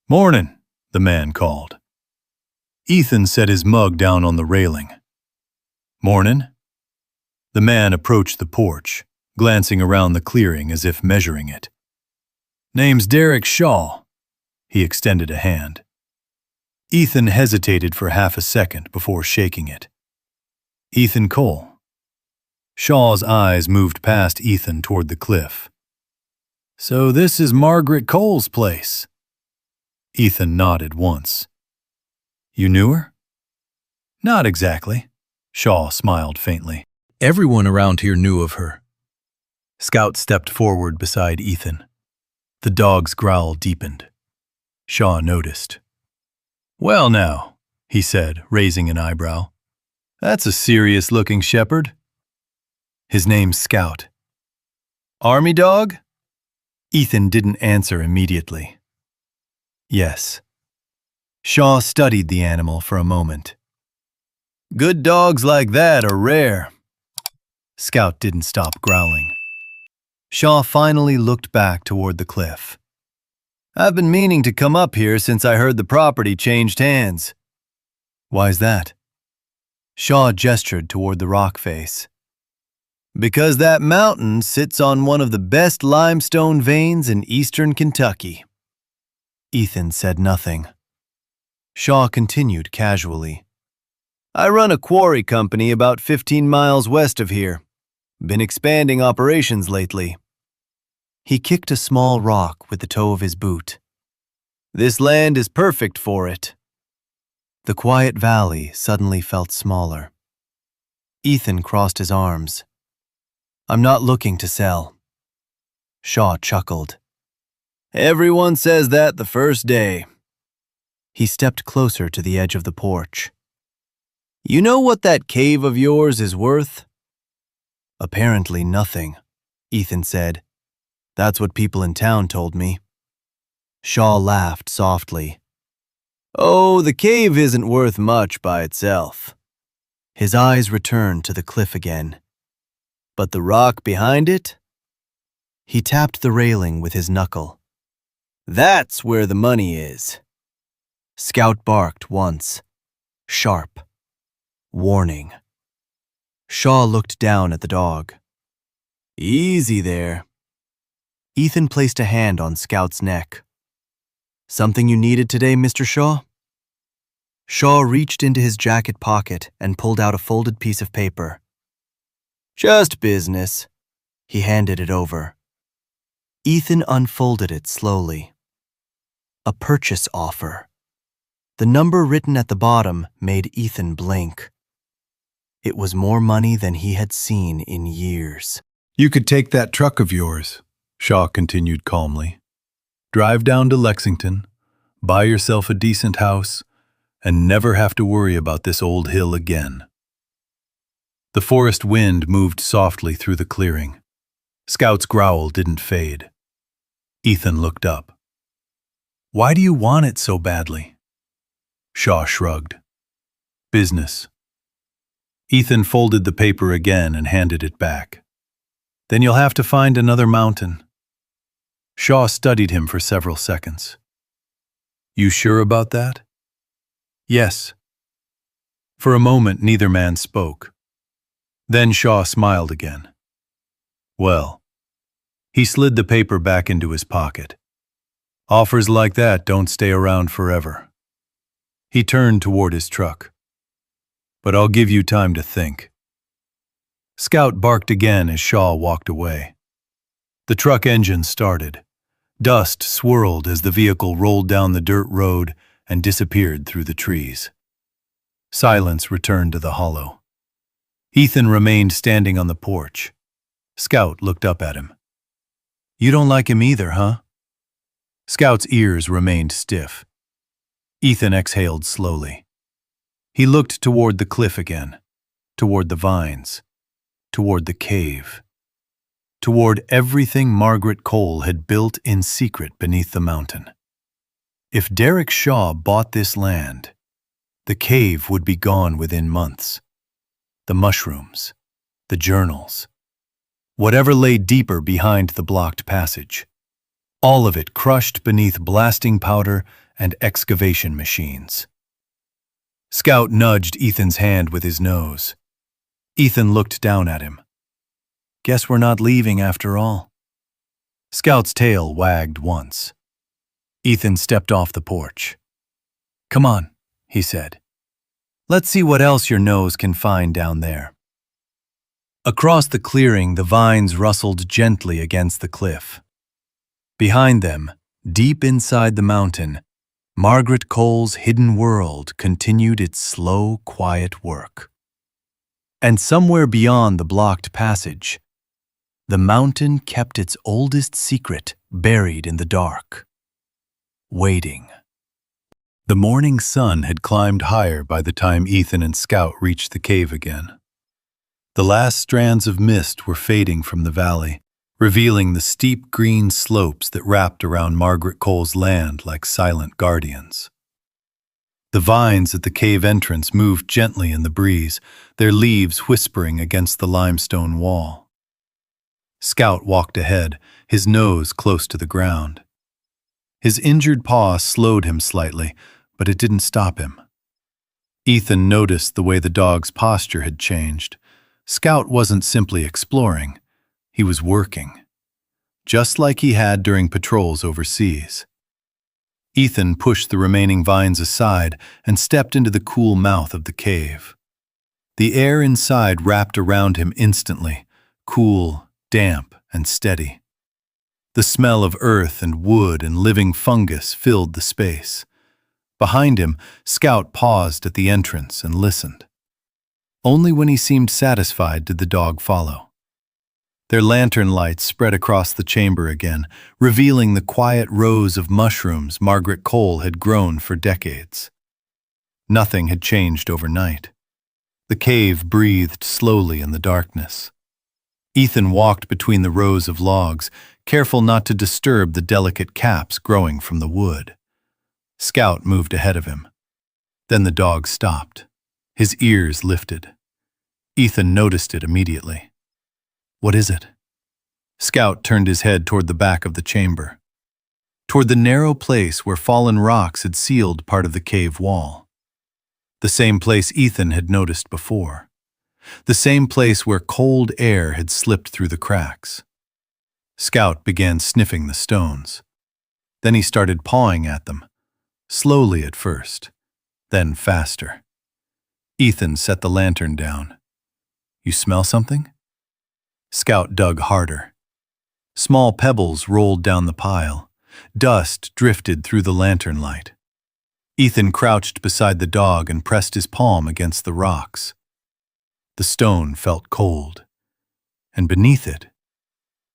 "Mornin'," the man called. Ethan set his mug down on the railing. "Mornin'." The man approached the porch, glancing around the clearing as if measuring it. "Name's Derek Shaw." He extended a hand. Ethan hesitated for half a second before shaking it. "Ethan Cole." Shaw's eyes moved past Ethan toward the cliff. "So this is Margaret Cole's place." Ethan nodded once. "You knew her?" "Not exactly," Shaw smiled faintly. "Everyone around here knew of her." Scout stepped forward beside Ethan. The dog's growl deepened. Shaw noticed. "Well now," he said, raising an eyebrow. "That's a serious-looking shepherd." "His name's Scout." Army dog? Ethan didn't answer immediately. Yes. Shaw studied the animal for a moment. Good dogs like that are rare. Scout didn't stop growling. Shaw finally looked back toward the cliff. I've been meaning to come up here since I heard the property changed hands. Why's that? Shaw gestured toward the rock face. Because that mountain sits on one of the best limestone veins in eastern Kentucky. Ethan said nothing. Shaw continued casually. I run a quarry company about 15 miles west of here. Been expanding operations lately. He kicked a small rock with the toe of his boot. This land is perfect for it. The quiet valley suddenly felt smaller. Ethan crossed his arms. I'm not looking to sell. Shaw chuckled. Everyone says that the first day. He stepped closer to the edge of the porch. You know what that cave of yours is worth? Apparently nothing, Ethan said. That's what people in town told me. Shaw laughed softly. Oh, the cave isn't worth much by itself. His eyes returned to the cliff again. But the rock behind it? He tapped the railing with his knuckle. That's where the money is. Scout barked once. Sharp. Warning. Shaw looked down at the dog. Easy there. Ethan placed a hand on Scout's neck. Something you needed today, Mr. Shaw? Shaw reached into his jacket pocket and pulled out a folded piece of paper. Just business. He handed it over. Ethan unfolded it slowly. A purchase offer. The number written at the bottom made Ethan blink. It was more money than he had seen in years. You could take that truck of yours, Shaw continued calmly. Drive down to Lexington, buy yourself a decent house, and never have to worry about this old hill again. The forest wind moved softly through the clearing. Scout's growl didn't fade. Ethan looked up. Why do you want it so badly? Shaw shrugged. Business. Ethan folded the paper again and handed it back. Then you'll have to find another mountain. Shaw studied him for several seconds. You sure about that? Yes. For a moment, neither man spoke. Then Shaw smiled again. Well, he slid the paper back into his pocket. Offers like that don't stay around forever. He turned toward his truck. But I'll give you time to think. Scout barked again as Shaw walked away. The truck engine started. Dust swirled as the vehicle rolled down the dirt road and disappeared through the trees. Silence returned to the hollow. Ethan remained standing on the porch. Scout looked up at him. You don't like him either, huh? Scout's ears remained stiff. Ethan exhaled slowly. He looked toward the cliff again, toward the vines, toward the cave, toward everything Margaret Cole had built in secret beneath the mountain. If Derek Shaw bought this land, the cave would be gone within months. The mushrooms, the journals, whatever lay deeper behind the blocked passage, all of it crushed beneath blasting powder and excavation machines. Scout nudged Ethan's hand with his nose. Ethan looked down at him. Guess we're not leaving after all. Scout's tail wagged once. Ethan stepped off the porch. Come on, he said. Let's see what else your nose can find down there. Across the clearing, the vines rustled gently against the cliff. Behind them, deep inside the mountain, Margaret Cole's hidden world continued its slow, quiet work. And somewhere beyond the blocked passage, the mountain kept its oldest secret buried in the dark. Waiting. The morning sun had climbed higher by the time Ethan and Scout reached the cave again. The last strands of mist were fading from the valley, revealing the steep green slopes that wrapped around Margaret Cole's land like silent guardians. The vines at the cave entrance moved gently in the breeze, their leaves whispering against the limestone wall. Scout walked ahead, his nose close to the ground. His injured paw slowed him slightly, but it didn't stop him. Ethan noticed the way the dog's posture had changed. Scout wasn't simply exploring, he was working, just like he had during patrols overseas. Ethan pushed the remaining vines aside and stepped into the cool mouth of the cave. The air inside wrapped around him instantly, cool, damp, and steady. The smell of earth and wood and living fungus filled the space. Behind him, Scout paused at the entrance and listened. Only when he seemed satisfied did the dog follow. Their lantern lights spread across the chamber again, revealing the quiet rows of mushrooms Margaret Cole had grown for decades. Nothing had changed overnight. The cave breathed slowly in the darkness. Ethan walked between the rows of logs, careful not to disturb the delicate caps growing from the wood. Scout moved ahead of him. Then the dog stopped. His ears lifted. Ethan noticed it immediately. "What is it?" Scout turned his head toward the back of the chamber, toward the narrow place where fallen rocks had sealed part of the cave wall. The same place Ethan had noticed before. The same place where cold air had slipped through the cracks. Scout began sniffing the stones. Then he started pawing at them, slowly at first, then faster. Ethan set the lantern down. "You smell something?" Scout dug harder. Small pebbles rolled down the pile. Dust drifted through the lantern light. Ethan crouched beside the dog and pressed his palm against the rocks. The stone felt cold, and beneath it,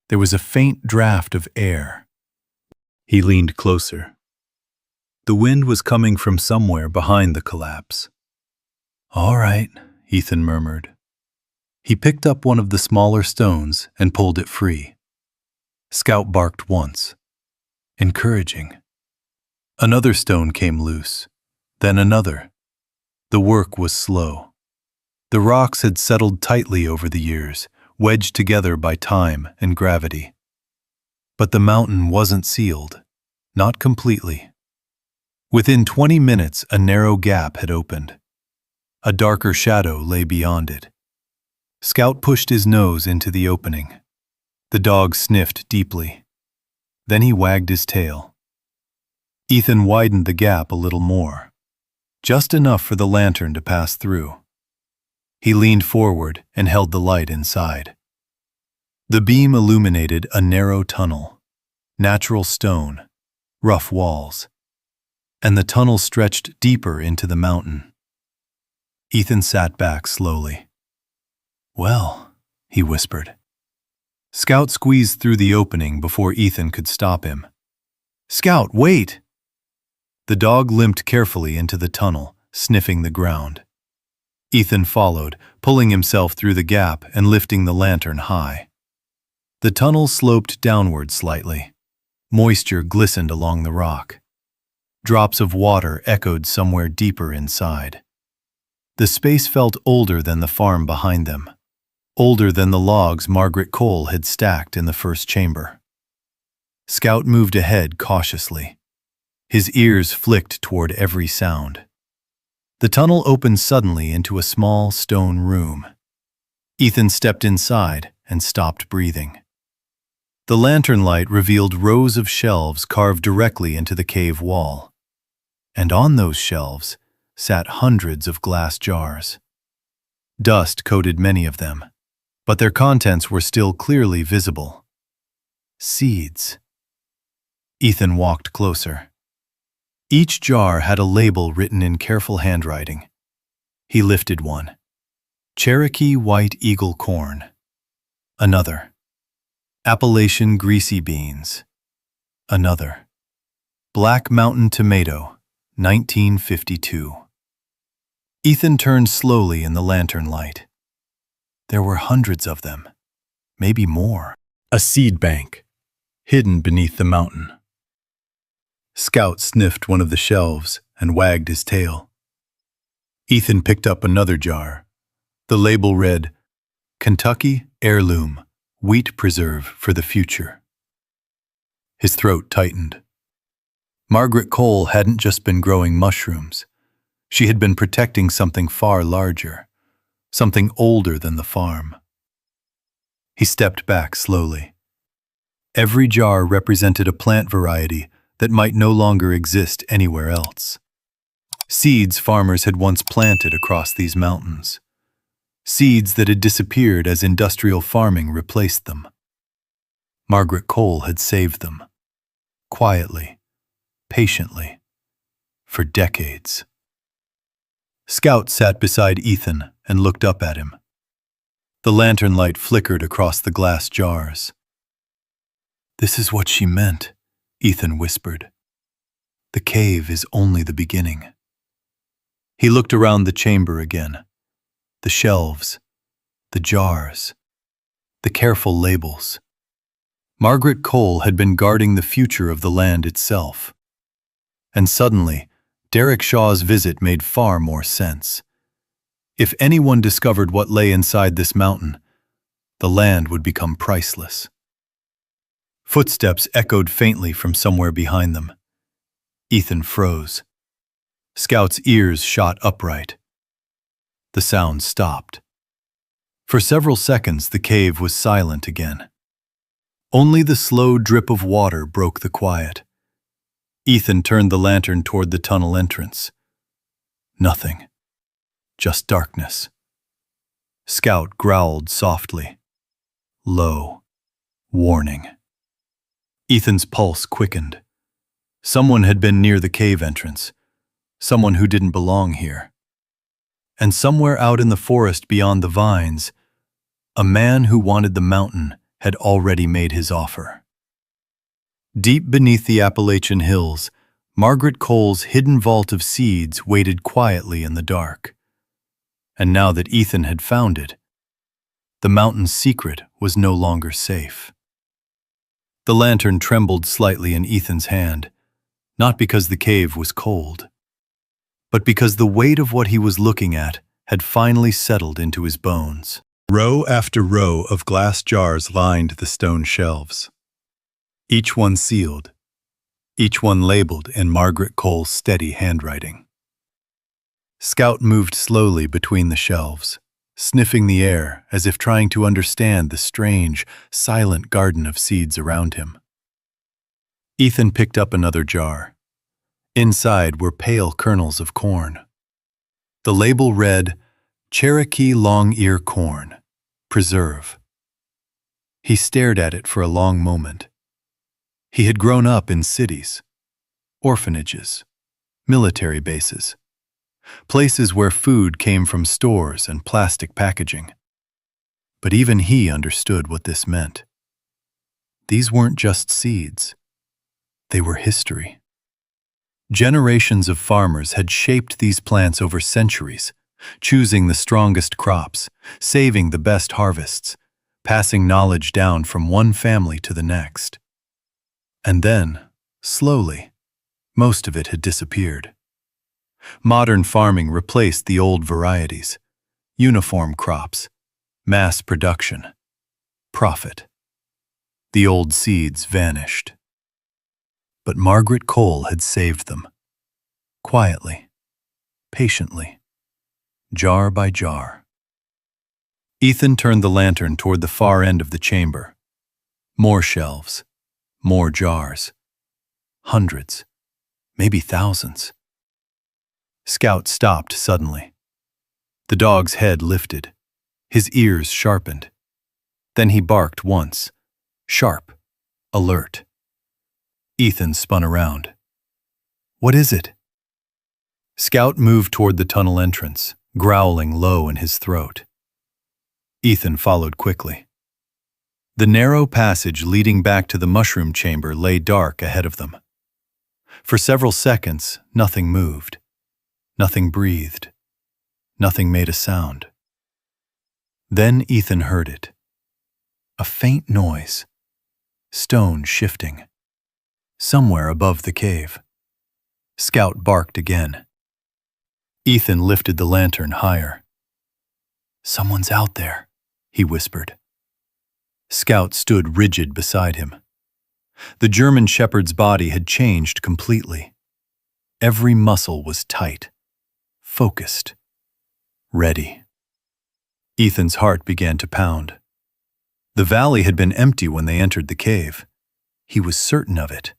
there was a faint draft of air. He leaned closer. The wind was coming from somewhere behind the collapse. "All right," Ethan murmured. He picked up one of the smaller stones and pulled it free. Scout barked once, encouraging. Another stone came loose, then another. The work was slow. The rocks had settled tightly over the years, wedged together by time and gravity. But the mountain wasn't sealed, not completely. Within 20 minutes, a narrow gap had opened. A darker shadow lay beyond it. Scout pushed his nose into the opening. The dog sniffed deeply. Then he wagged his tail. Ethan widened the gap a little more, just enough for the lantern to pass through. He leaned forward and held the light inside. The beam illuminated a narrow tunnel, natural stone, rough walls, and the tunnel stretched deeper into the mountain. Ethan sat back slowly. "Well," he whispered. Scout squeezed through the opening before Ethan could stop him. "Scout, wait!" The dog limped carefully into the tunnel, sniffing the ground. Ethan followed, pulling himself through the gap and lifting the lantern high. The tunnel sloped downward slightly. Moisture glistened along the rock. Drops of water echoed somewhere deeper inside. The space felt older than the farm behind them, older than the logs Margaret Cole had stacked in the first chamber. Scout moved ahead cautiously. His ears flicked toward every sound. The tunnel opened suddenly into a small stone room. Ethan stepped inside and stopped breathing. The lantern light revealed rows of shelves carved directly into the cave wall. And on those shelves sat hundreds of glass jars. Dust coated many of them, but their contents were still clearly visible. Seeds. Ethan walked closer. Each jar had a label written in careful handwriting. He lifted one. Cherokee White Eagle Corn. Another. Appalachian Greasy Beans. Another. Black Mountain Tomato, 1952. Ethan turned slowly in the lantern light. There were hundreds of them, maybe more. A seed bank, hidden beneath the mountain. Scout sniffed one of the shelves and wagged his tail. Ethan picked up another jar. The label read, Kentucky Heirloom, Wheat Preserve for the Future. His throat tightened. Margaret Cole hadn't just been growing mushrooms. She had been protecting something far larger, something older than the farm. He stepped back slowly. Every jar represented a plant variety that might no longer exist anywhere else. Seeds farmers had once planted across these mountains. Seeds that had disappeared as industrial farming replaced them. Margaret Cole had saved them. Quietly, patiently, for decades. Scout sat beside Ethan and looked up at him. The lantern light flickered across the glass jars. "This is what she meant," Ethan whispered. "The cave is only the beginning." He looked around the chamber again. The shelves, the jars, the careful labels. Margaret Cole had been guarding the future of the land itself. And suddenly, Derek Shaw's visit made far more sense. If anyone discovered what lay inside this mountain, the land would become priceless. Footsteps echoed faintly from somewhere behind them. Ethan froze. Scout's ears shot upright. The sound stopped. For several seconds, the cave was silent again. Only the slow drip of water broke the quiet. Ethan turned the lantern toward the tunnel entrance. Nothing. Just darkness. Scout growled softly. Low. Warning. Ethan's pulse quickened. Someone had been near the cave entrance. Someone who didn't belong here. And somewhere out in the forest beyond the vines, a man who wanted the mountain had already made his offer. Deep beneath the Appalachian hills, Margaret Cole's hidden vault of seeds waited quietly in the dark. And now that Ethan had found it, the mountain's secret was no longer safe. The lantern trembled slightly in Ethan's hand, not because the cave was cold, but because the weight of what he was looking at had finally settled into his bones. Row after row of glass jars lined the stone shelves. Each one sealed, each one labeled in Margaret Cole's steady handwriting. Scout moved slowly between the shelves, sniffing the air as if trying to understand the strange, silent garden of seeds around him. Ethan picked up another jar. Inside were pale kernels of corn. The label read, Cherokee Long-Ear Corn, Preserve. He stared at it for a long moment. He had grown up in cities, orphanages, military bases, places where food came from stores and plastic packaging. But even he understood what this meant. These weren't just seeds. They were history. Generations of farmers had shaped these plants over centuries, choosing the strongest crops, saving the best harvests, passing knowledge down from one family to the next. And then, slowly, most of it had disappeared. Modern farming replaced the old varieties, uniform crops, mass production, profit. The old seeds vanished. But Margaret Cole had saved them, quietly, patiently, jar by jar. Ethan turned the lantern toward the far end of the chamber. More shelves, more jars. Hundreds, maybe thousands. Scout stopped suddenly. The dog's head lifted, his ears sharpened. Then he barked once, sharp, alert. Ethan spun around. What is it? Scout moved toward the tunnel entrance, growling low in his throat. Ethan followed quickly. The narrow passage leading back to the mushroom chamber lay dark ahead of them. For several seconds, nothing moved. Nothing breathed. Nothing made a sound. Then Ethan heard it. A faint noise, stone shifting. Somewhere above the cave. Scout barked again. Ethan lifted the lantern higher. "Someone's out there," he whispered. Scout stood rigid beside him. The German shepherd's body had changed completely. Every muscle was tight, focused, ready. Ethan's heart began to pound. The valley had been empty when they entered the cave. He was certain of it,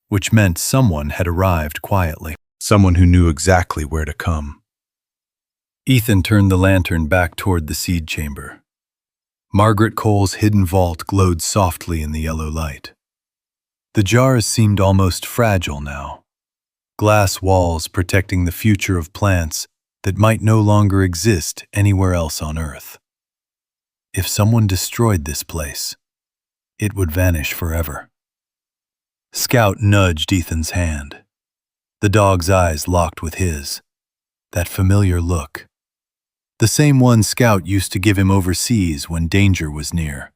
which meant someone had arrived quietly, someone who knew exactly where to come. Ethan turned the lantern back toward the seed chamber. Margaret Cole's hidden vault glowed softly in the yellow light. The jars seemed almost fragile now, glass walls protecting the future of plants that might no longer exist anywhere else on Earth. If someone destroyed this place, it would vanish forever. Scout nudged Ethan's hand. The dog's eyes locked with his. That familiar look. The same one Scout used to give him overseas when danger was near.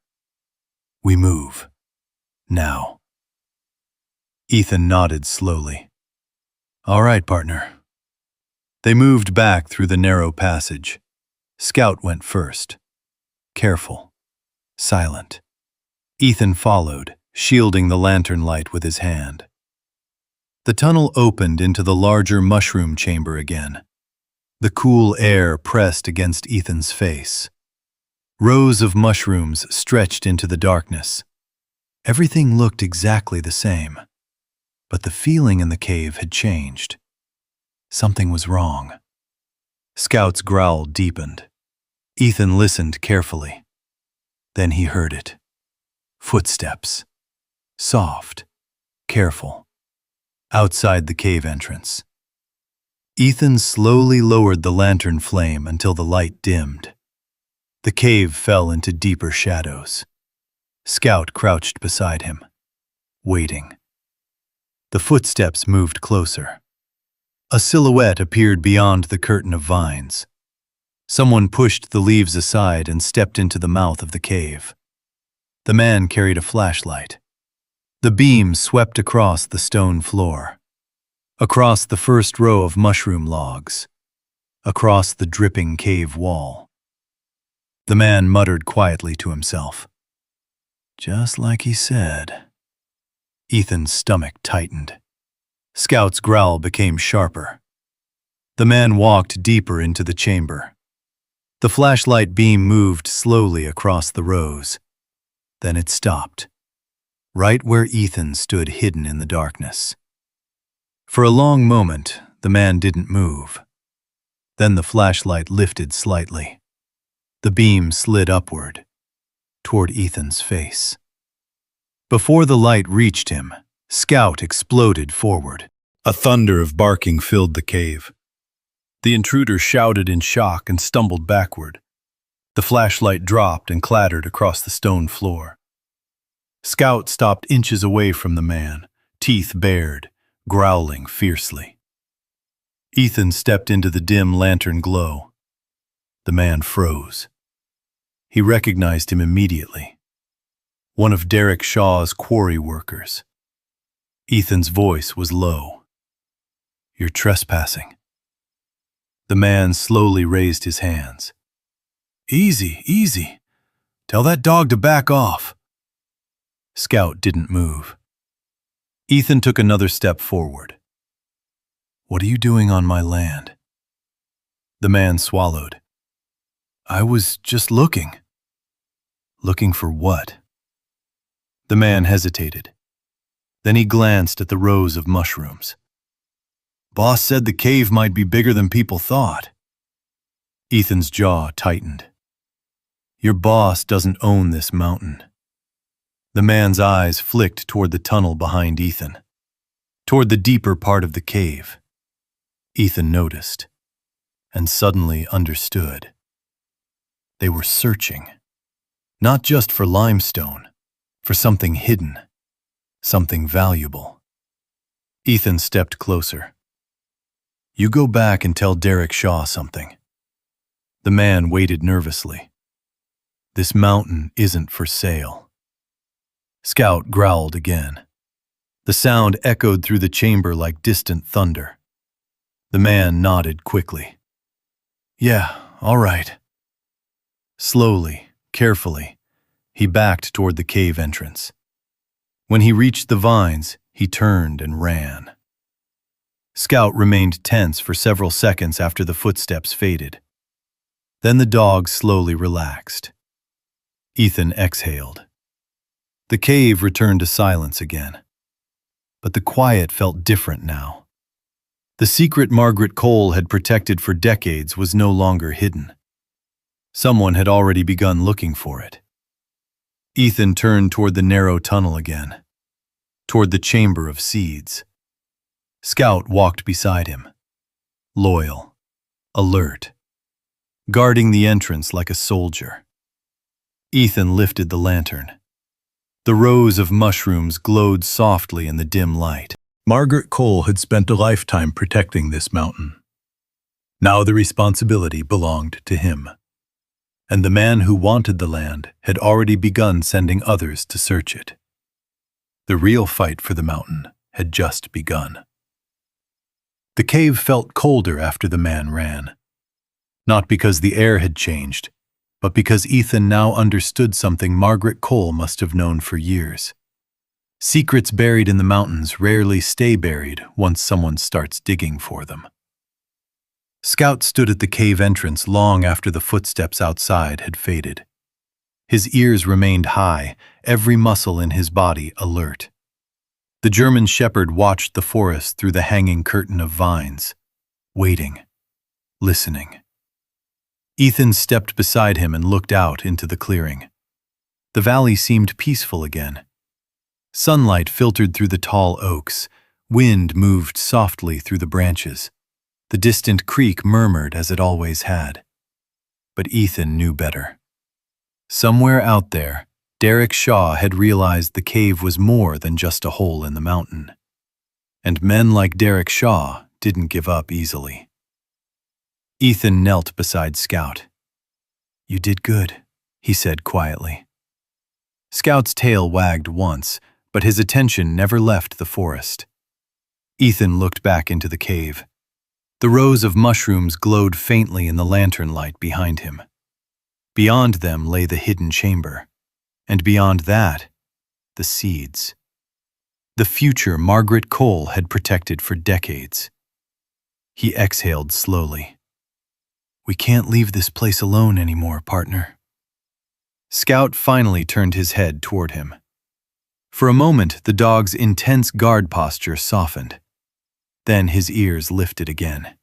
"We move. Now." Ethan nodded slowly. "All right, partner." They moved back through the narrow passage. Scout went first. Careful. Silent. Ethan followed, shielding the lantern light with his hand. The tunnel opened into the larger mushroom chamber again. The cool air pressed against Ethan's face. Rows of mushrooms stretched into the darkness. Everything looked exactly the same, but the feeling in the cave had changed. Something was wrong. Scout's growl deepened. Ethan listened carefully. Then he heard it. Footsteps. Soft, careful. Outside the cave entrance. Ethan slowly lowered the lantern flame until the light dimmed. The cave fell into deeper shadows. Scout crouched beside him, waiting. The footsteps moved closer. A silhouette appeared beyond the curtain of vines. Someone pushed the leaves aside and stepped into the mouth of the cave. The man carried a flashlight. The beam swept across the stone floor, across the first row of mushroom logs, across the dripping cave wall. The man muttered quietly to himself. "Just like he said." Ethan's stomach tightened. Scout's growl became sharper. The man walked deeper into the chamber. The flashlight beam moved slowly across the rows. Then it stopped, right where Ethan stood hidden in the darkness. For a long moment, the man didn't move. Then the flashlight lifted slightly. The beam slid upward, toward Ethan's face. Before the light reached him, Scout exploded forward. A thunder of barking filled the cave. The intruder shouted in shock and stumbled backward. The flashlight dropped and clattered across the stone floor. Scout stopped inches away from the man, teeth bared, growling fiercely. Ethan stepped into the dim lantern glow. The man froze. He recognized him immediately. One of Derek Shaw's quarry workers. Ethan's voice was low. "You're trespassing." The man slowly raised his hands. "Easy, easy. Tell that dog to back off." Scout didn't move. Ethan took another step forward. "What are you doing on my land?" The man swallowed. "I was just looking." "Looking for what?" The man hesitated. Then he glanced at the rows of mushrooms. "Boss said the cave might be bigger than people thought." Ethan's jaw tightened. "Your boss doesn't own this mountain." The man's eyes flicked toward the tunnel behind Ethan, toward the deeper part of the cave. Ethan noticed, and suddenly understood. They were searching, not just for limestone, for something hidden, something valuable. Ethan stepped closer. "You go back and tell Derek Shaw something." The man waited nervously. "This mountain isn't for sale." Scout growled again. The sound echoed through the chamber like distant thunder. The man nodded quickly. Yeah, all right. Slowly, carefully, he backed toward the cave entrance. When he reached the vines, he turned and ran. Scout remained tense for several seconds after the footsteps faded. Then the dog slowly relaxed. Ethan exhaled. The cave returned to silence again. But the quiet felt different now. The secret Margaret Cole had protected for decades was no longer hidden. Someone had already begun looking for it. Ethan turned toward the narrow tunnel again, toward the chamber of seeds. Scout walked beside him, loyal, alert, guarding the entrance like a soldier. Ethan lifted the lantern. The rows of mushrooms glowed softly in the dim light. Margaret Cole had spent a lifetime protecting this mountain. Now the responsibility belonged to him. And the man who wanted the land had already begun sending others to search it. The real fight for the mountain had just begun. The cave felt colder after the man ran. Not because the air had changed, but because Ethan now understood something Margaret Cole must have known for years. Secrets buried in the mountains rarely stay buried once someone starts digging for them. Scout stood at the cave entrance long after the footsteps outside had faded. His ears remained high, every muscle in his body alert. The German shepherd watched the forest through the hanging curtain of vines, waiting, listening. Ethan stepped beside him and looked out into the clearing. The valley seemed peaceful again. Sunlight filtered through the tall oaks. Wind moved softly through the branches. The distant creek murmured as it always had. But Ethan knew better. Somewhere out there, Derek Shaw had realized the cave was more than just a hole in the mountain. And men like Derek Shaw didn't give up easily. Ethan knelt beside Scout. "You did good," he said quietly. Scout's tail wagged once, but his attention never left the forest. Ethan looked back into the cave. The rows of mushrooms glowed faintly in the lantern light behind him. Beyond them lay the hidden chamber, and beyond that, the seeds. The future Margaret Cole had protected for decades. He exhaled slowly. "We can't leave this place alone anymore, partner." Scout finally turned his head toward him. For a moment, the dog's intense guard posture softened. Then his ears lifted again.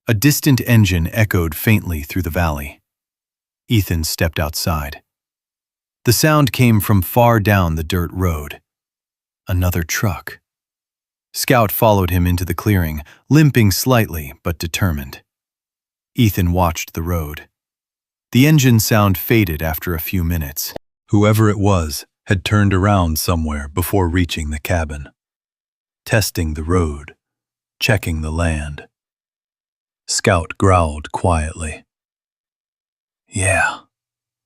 A distant engine echoed faintly through the valley. Ethan stepped outside. The sound came from far down the dirt road. Another truck. Scout followed him into the clearing, limping slightly but determined. Ethan watched the road. The engine sound faded after a few minutes. Whoever it was had turned around somewhere before reaching the cabin. Testing the road, checking the land. Scout growled quietly. "Yeah,"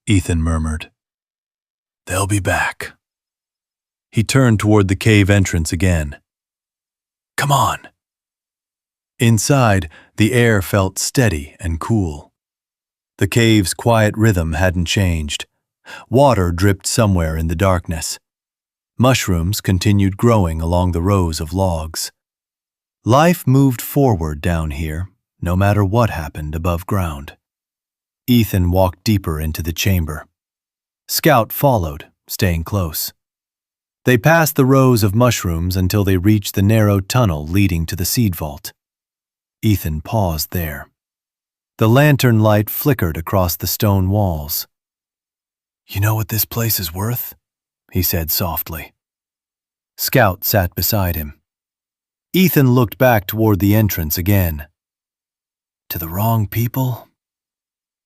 Ethan murmured. "They'll be back." He turned toward the cave entrance again. "Come on." Inside, the air felt steady and cool. The cave's quiet rhythm hadn't changed. Water dripped somewhere in the darkness. Mushrooms continued growing along the rows of logs. Life moved forward down here, no matter what happened above ground. Ethan walked deeper into the chamber. Scout followed, staying close. They passed the rows of mushrooms until they reached the narrow tunnel leading to the seed vault. Ethan paused there. The lantern light flickered across the stone walls. "You know what this place is worth?" he said softly. Scout sat beside him. Ethan looked back toward the entrance again. "To the wrong people?"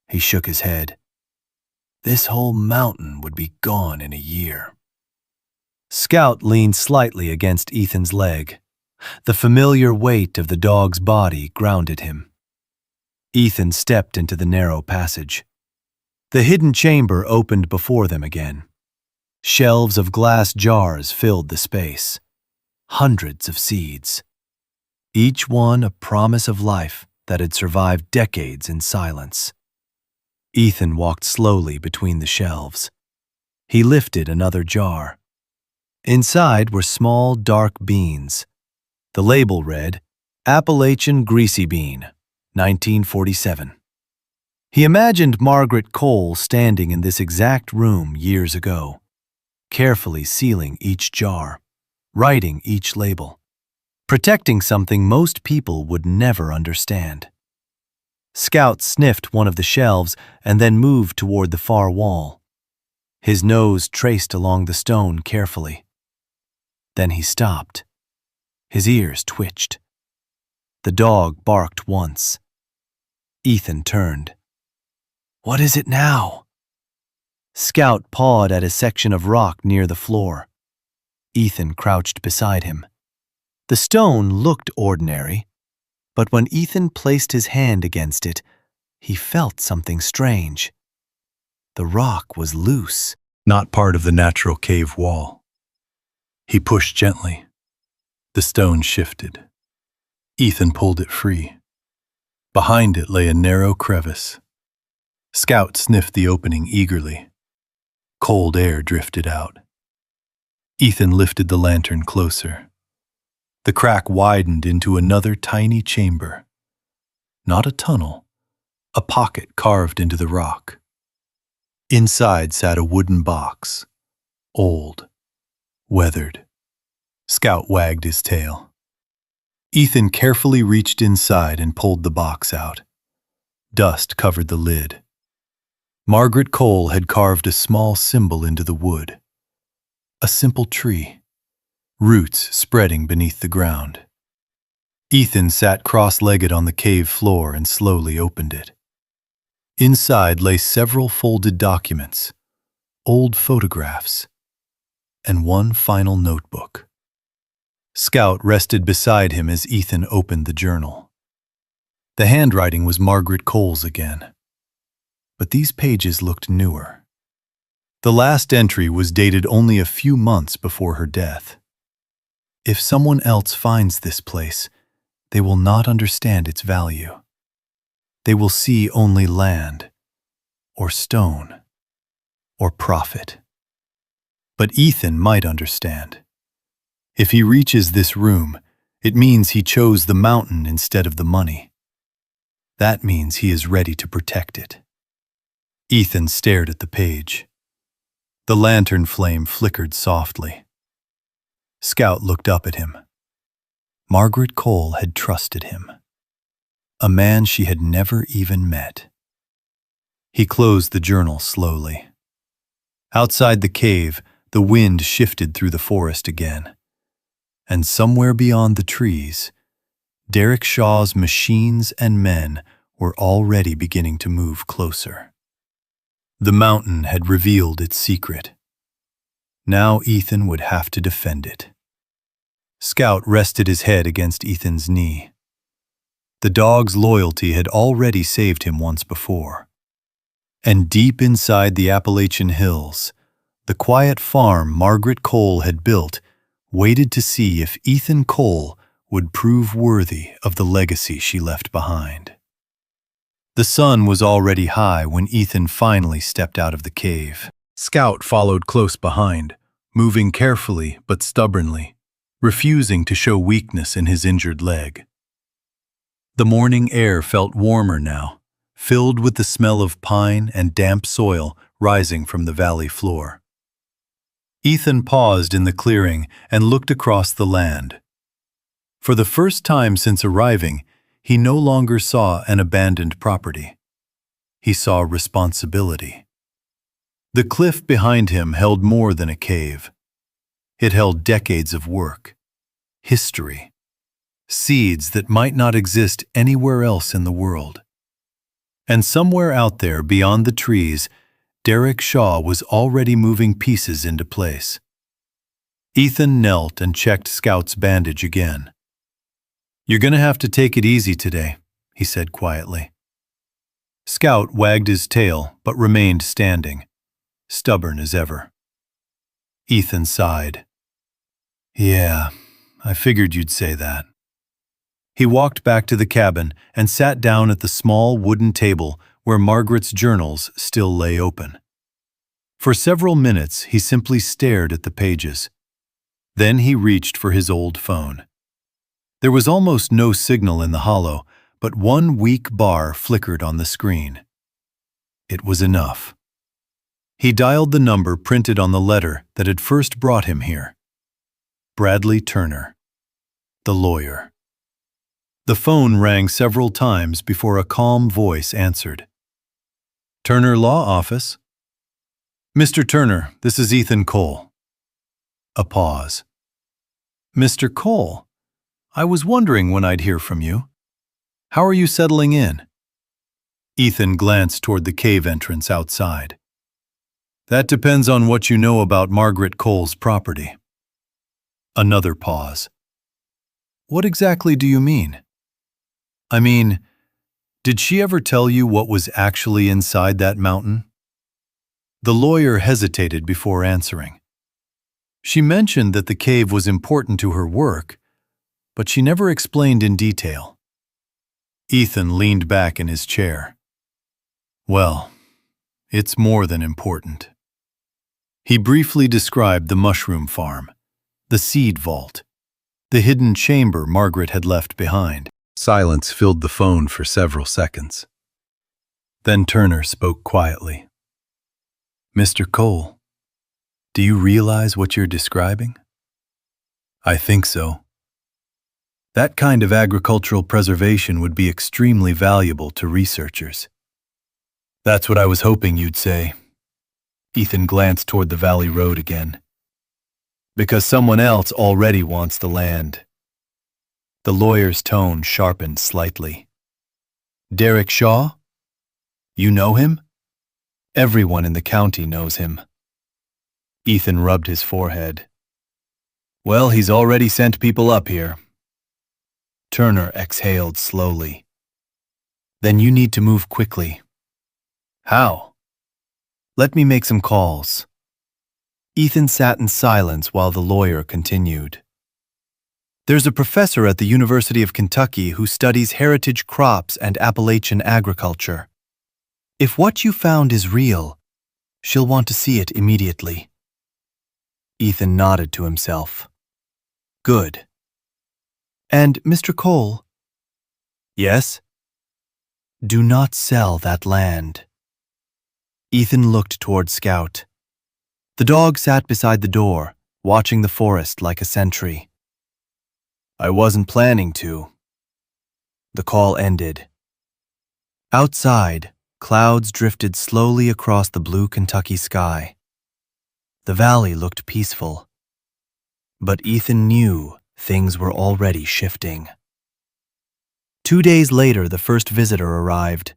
He shook his head. "This whole mountain would be gone in a year." Scout leaned slightly against Ethan's leg. The familiar weight of the dog's body grounded him. Ethan stepped into the narrow passage. The hidden chamber opened before them again. Shelves of glass jars filled the space. Hundreds of seeds. Each one a promise of life that had survived decades in silence. Ethan walked slowly between the shelves. He lifted another jar. Inside were small, dark beans. The label read, Appalachian Greasy Bean, 1947. He imagined Margaret Cole standing in this exact room years ago, carefully sealing each jar, writing each label, protecting something most people would never understand. Scout sniffed one of the shelves and then moved toward the far wall. His nose traced along the stone carefully. Then he stopped. His ears twitched. The dog barked once. Ethan turned. "What is it now?" Scout pawed at a section of rock near the floor. Ethan crouched beside him. The stone looked ordinary, but when Ethan placed his hand against it, he felt something strange. The rock was loose. Not part of the natural cave wall. He pushed gently. The stone shifted. Ethan pulled it free. Behind it lay a narrow crevice. Scout sniffed the opening eagerly. Cold air drifted out. Ethan lifted the lantern closer. The crack widened into another tiny chamber. Not a tunnel, a pocket carved into the rock. Inside sat a wooden box, old, weathered. Scout wagged his tail. Ethan carefully reached inside and pulled the box out. Dust covered the lid. Margaret Cole had carved a small symbol into the wood. A simple tree, roots spreading beneath the ground. Ethan sat cross-legged on the cave floor and slowly opened it. Inside lay several folded documents, old photographs, and one final notebook. Scout rested beside him as Ethan opened the journal. The handwriting was Margaret Cole's again, but these pages looked newer. The last entry was dated only a few months before her death. If someone else finds this place, they will not understand its value. They will see only land, or stone, or profit. But Ethan might understand. If he reaches this room, it means he chose the mountain instead of the money. That means he is ready to protect it. Ethan stared at the page. The lantern flame flickered softly. Scout looked up at him. Margaret Cole had trusted him. A man she had never even met. He closed the journal slowly. Outside the cave, the wind shifted through the forest again. And somewhere beyond the trees, Derek Shaw's machines and men were already beginning to move closer. The mountain had revealed its secret. Now Ethan would have to defend it. Scout rested his head against Ethan's knee. The dog's loyalty had already saved him once before. And deep inside the Appalachian hills, the quiet farm Margaret Cole had built waited to see if Ethan Cole would prove worthy of the legacy she left behind. The sun was already high when Ethan finally stepped out of the cave. Scout followed close behind, moving carefully but stubbornly, refusing to show weakness in his injured leg. The morning air felt warmer now, filled with the smell of pine and damp soil rising from the valley floor. Ethan paused in the clearing and looked across the land. For the first time since arriving, he no longer saw an abandoned property. He saw responsibility. The cliff behind him held more than a cave. It held decades of work, history, seeds that might not exist anywhere else in the world. And somewhere out there beyond the trees, Derek Shaw was already moving pieces into place. Ethan knelt and checked Scout's bandage again. "You're going to have to take it easy today," he said quietly. Scout wagged his tail but remained standing, stubborn as ever. Ethan sighed. Yeah, I figured you'd say that. He walked back to the cabin and sat down at the small wooden table where Margaret's journals still lay open. For several minutes, he simply stared at the pages. Then he reached for his old phone. There was almost no signal in the hollow, but one weak bar flickered on the screen. It was enough. He dialed the number printed on the letter that had first brought him here. Bradley Turner, the lawyer. The phone rang several times before a calm voice answered. Turner Law Office? Mr. Turner, this is Ethan Cole. A pause. Mr. Cole, I was wondering when I'd hear from you. How are you settling in? Ethan glanced toward the cave entrance outside. That depends on what you know about Margaret Cole's property. Another pause. What exactly do you mean? I mean, did she ever tell you what was actually inside that mountain? The lawyer hesitated before answering. She mentioned that the cave was important to her work, but she never explained in detail. Ethan leaned back in his chair. Well, it's more than important. He briefly described the mushroom farm, the seed vault, the hidden chamber Margaret had left behind. Silence filled the phone for several seconds. Then Turner spoke quietly. Mr. Cole, do you realize what you're describing? I think so. That kind of agricultural preservation would be extremely valuable to researchers. That's what I was hoping you'd say. Ethan glanced toward the valley road again. Because someone else already wants the land. The lawyer's tone sharpened slightly. Derek Shaw? You know him? Everyone in the county knows him. Ethan rubbed his forehead. Well, he's already sent people up here. Turner exhaled slowly. Then you need to move quickly. How? Let me make some calls. Ethan sat in silence while the lawyer continued. There's a professor at the University of Kentucky who studies heritage crops and Appalachian agriculture. If what you found is real, she'll want to see it immediately. Ethan nodded to himself. Good. And Mr. Cole? Yes? Do not sell that land. Ethan looked toward Scout. The dog sat beside the door, watching the forest like a sentry. I wasn't planning to. The call ended. Outside, clouds drifted slowly across the blue Kentucky sky. The valley looked peaceful. But Ethan knew things were already shifting. 2 days later, the first visitor arrived.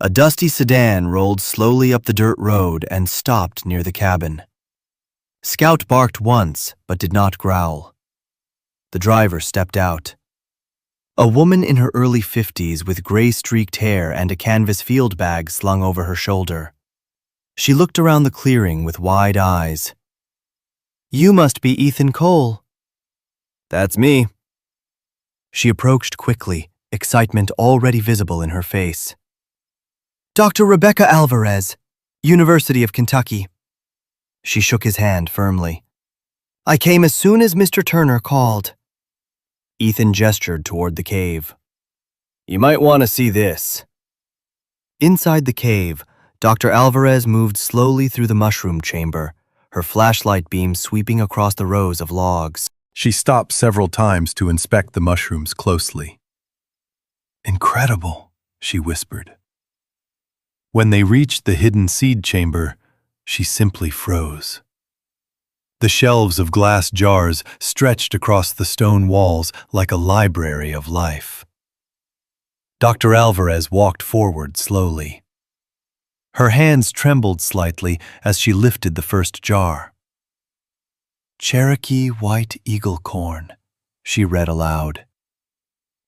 A dusty sedan rolled slowly up the dirt road and stopped near the cabin. Scout barked once, but did not growl. The driver stepped out. A woman in her early 50s with gray-streaked hair and a canvas field bag slung over her shoulder. She looked around the clearing with wide eyes. You must be Ethan Cole. That's me. She approached quickly, excitement already visible in her face. Dr. Rebecca Alvarez, University of Kentucky. She shook his hand firmly. I came as soon as Mr. Turner called. Ethan gestured toward the cave. You might want to see this. Inside the cave, Dr. Alvarez moved slowly through the mushroom chamber, her flashlight beam sweeping across the rows of logs. She stopped several times to inspect the mushrooms closely. Incredible, she whispered. When they reached the hidden seed chamber, she simply froze. The shelves of glass jars stretched across the stone walls like a library of life. Dr. Alvarez walked forward slowly. Her hands trembled slightly as she lifted the first jar. Cherokee white eagle corn, she read aloud.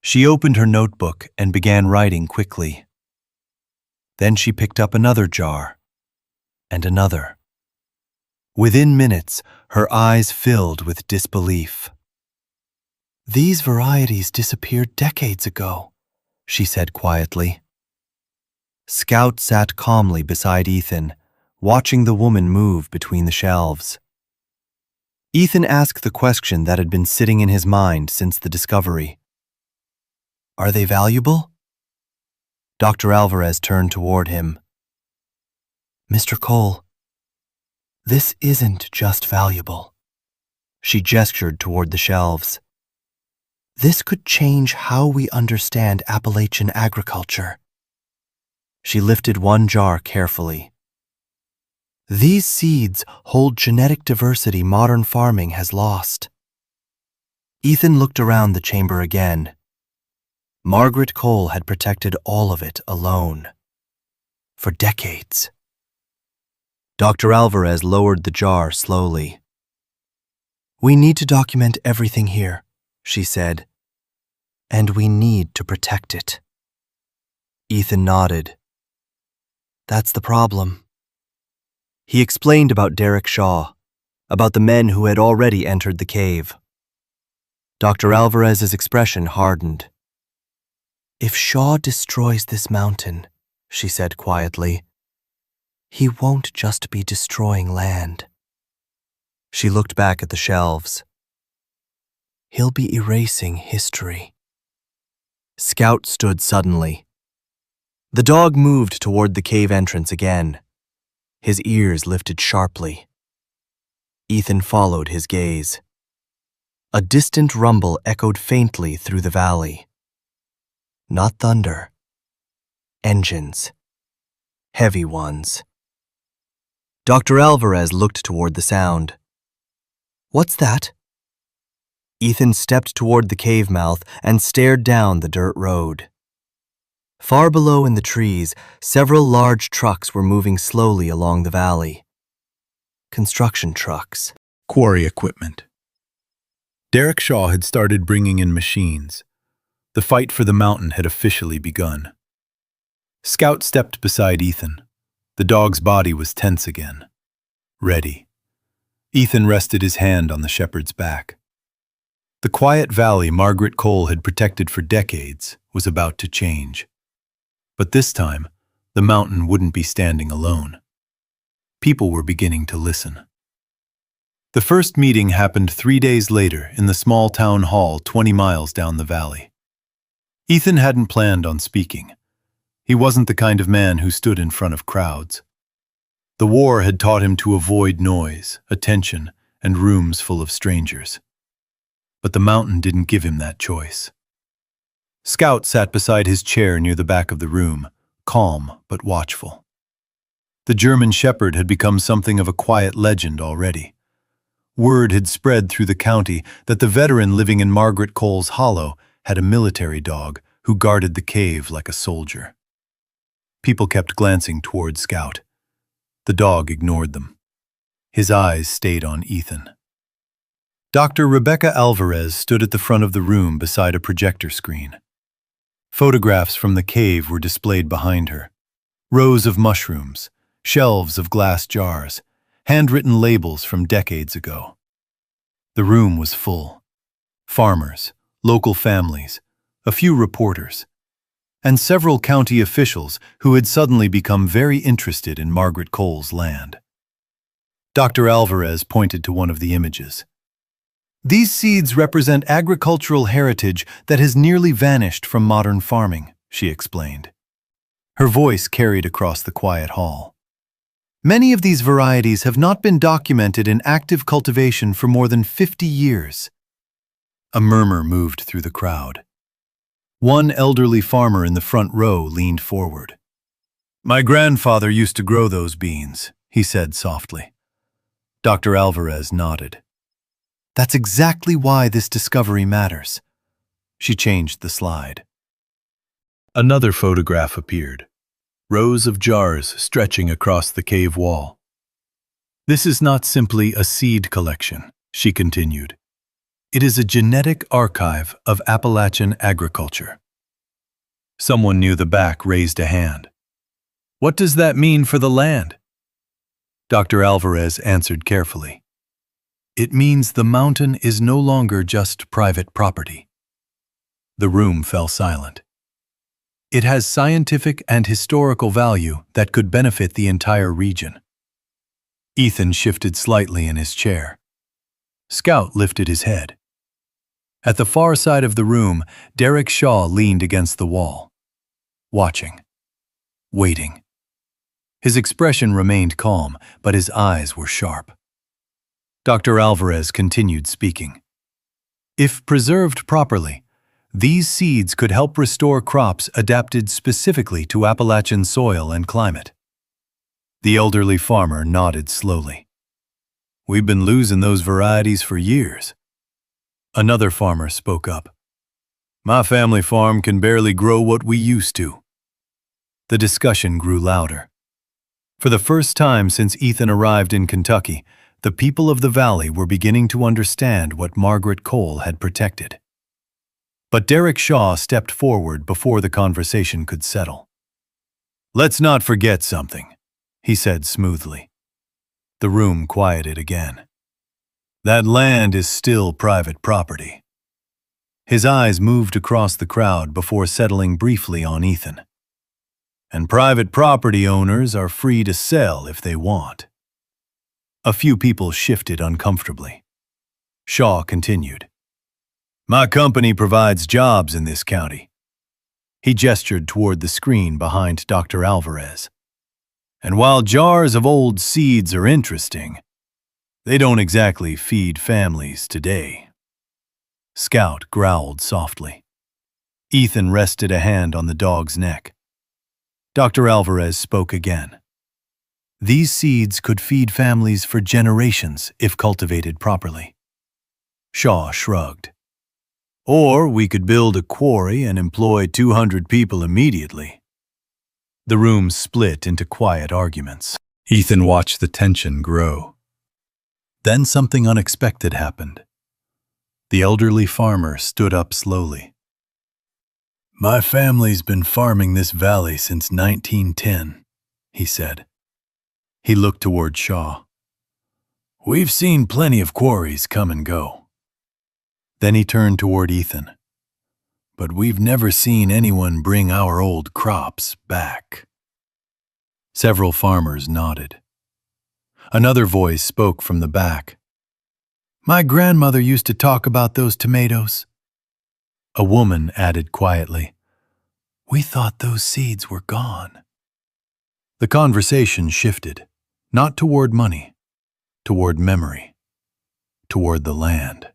She opened her notebook and began writing quickly. Then she picked up another jar, and another. Within minutes, her eyes filled with disbelief. "These varieties disappeared decades ago," she said quietly. Scout sat calmly beside Ethan, watching the woman move between the shelves. Ethan asked the question that had been sitting in his mind since the discovery. "Are they valuable?" Dr. Alvarez turned toward him. "Mr. Cole, this isn't just valuable." She gestured toward the shelves. "This could change how we understand Appalachian agriculture." She lifted one jar carefully. "These seeds hold genetic diversity modern farming has lost." Ethan looked around the chamber again. Margaret Cole had protected all of it alone. For decades. Dr. Alvarez lowered the jar slowly. "We need to document everything here," she said. "And we need to protect it." Ethan nodded. "That's the problem." He explained about Derek Shaw, about the men who had already entered the cave. Dr. Alvarez's expression hardened. "If Shaw destroys this mountain," she said quietly, "he won't just be destroying land." She looked back at the shelves. "He'll be erasing history." Scout stood suddenly. The dog moved toward the cave entrance again, his ears lifted sharply. Ethan followed his gaze. A distant rumble echoed faintly through the valley. Not thunder. Engines. Heavy ones. Dr. Alvarez looked toward the sound. "What's that?" Ethan stepped toward the cave mouth and stared down the dirt road. Far below in the trees, several large trucks were moving slowly along the valley. Construction trucks. Quarry equipment. Derek Shaw had started bringing in machines. The fight for the mountain had officially begun. Scout stepped beside Ethan. The dog's body was tense again. Ready. Ethan rested his hand on the shepherd's back. The quiet valley Margaret Cole had protected for decades was about to change. But this time, the mountain wouldn't be standing alone. People were beginning to listen. The first meeting happened 3 days later in the small town hall 20 miles down the valley. Ethan hadn't planned on speaking. He wasn't the kind of man who stood in front of crowds. The war had taught him to avoid noise, attention, and rooms full of strangers. But the mountain didn't give him that choice. Scout sat beside his chair near the back of the room, calm but watchful. The German shepherd had become something of a quiet legend already. Word had spread through the county that the veteran living in Margaret Cole's hollow had a military dog who guarded the cave like a soldier. People kept glancing toward Scout. The dog ignored them. His eyes stayed on Ethan. Dr. Rebecca Alvarez stood at the front of the room beside a projector screen. Photographs from the cave were displayed behind her. Rows of mushrooms, shelves of glass jars, handwritten labels from decades ago. The room was full. Farmers, local families, a few reporters, and several county officials who had suddenly become very interested in Margaret Cole's land. Dr. Alvarez pointed to one of the images. "These seeds represent agricultural heritage that has nearly vanished from modern farming," she explained. Her voice carried across the quiet hall. "Many of these varieties have not been documented in active cultivation for more than 50 years. A murmur moved through the crowd. One elderly farmer in the front row leaned forward. "My grandfather used to grow those beans," he said softly. Dr. Alvarez nodded. "That's exactly why this discovery matters." She changed the slide. Another photograph appeared. Rows of jars stretching across the cave wall. "This is not simply a seed collection," she continued. "It is a genetic archive of Appalachian agriculture." Someone near the back raised a hand. "What does that mean for the land?" Dr. Alvarez answered carefully. It means the mountain is no longer just private property. The room fell silent. It has scientific and historical value that could benefit the entire region. Ethan shifted slightly in his chair. Scout lifted his head. At the far side of the room, Derek Shaw leaned against the wall, watching, waiting. His expression remained calm, but his eyes were sharp. Dr. Alvarez continued speaking. If preserved properly, these seeds could help restore crops adapted specifically to Appalachian soil and climate. The elderly farmer nodded slowly. We've been losing those varieties for years. Another farmer spoke up. My family farm can barely grow what we used to. The discussion grew louder. For the first time since Ethan arrived in Kentucky, the people of the valley were beginning to understand what Margaret Cole had protected. But Derek Shaw stepped forward before the conversation could settle. Let's not forget something, he said smoothly. The room quieted again. That land is still private property. His eyes moved across the crowd before settling briefly on Ethan. And private property owners are free to sell if they want. A few people shifted uncomfortably. Shaw continued. My company provides jobs in this county. He gestured toward the screen behind Dr. Alvarez. And while jars of old seeds are interesting, they don't exactly feed families today. Scout growled softly. Ethan rested a hand on the dog's neck. Dr. Alvarez spoke again. These seeds could feed families for generations if cultivated properly. Shaw shrugged. Or we could build a quarry and employ 200 people immediately. The room split into quiet arguments. Ethan watched the tension grow. Then something unexpected happened. The elderly farmer stood up slowly. My family's been farming this valley since 1910, he said. He looked toward Shaw. We've seen plenty of quarries come and go. Then he turned toward Ethan. But we've never seen anyone bring our old crops back. Several farmers nodded. Another voice spoke from the back. My grandmother used to talk about those tomatoes. A woman added quietly, We thought those seeds were gone. The conversation shifted, not toward money, toward memory, toward the land.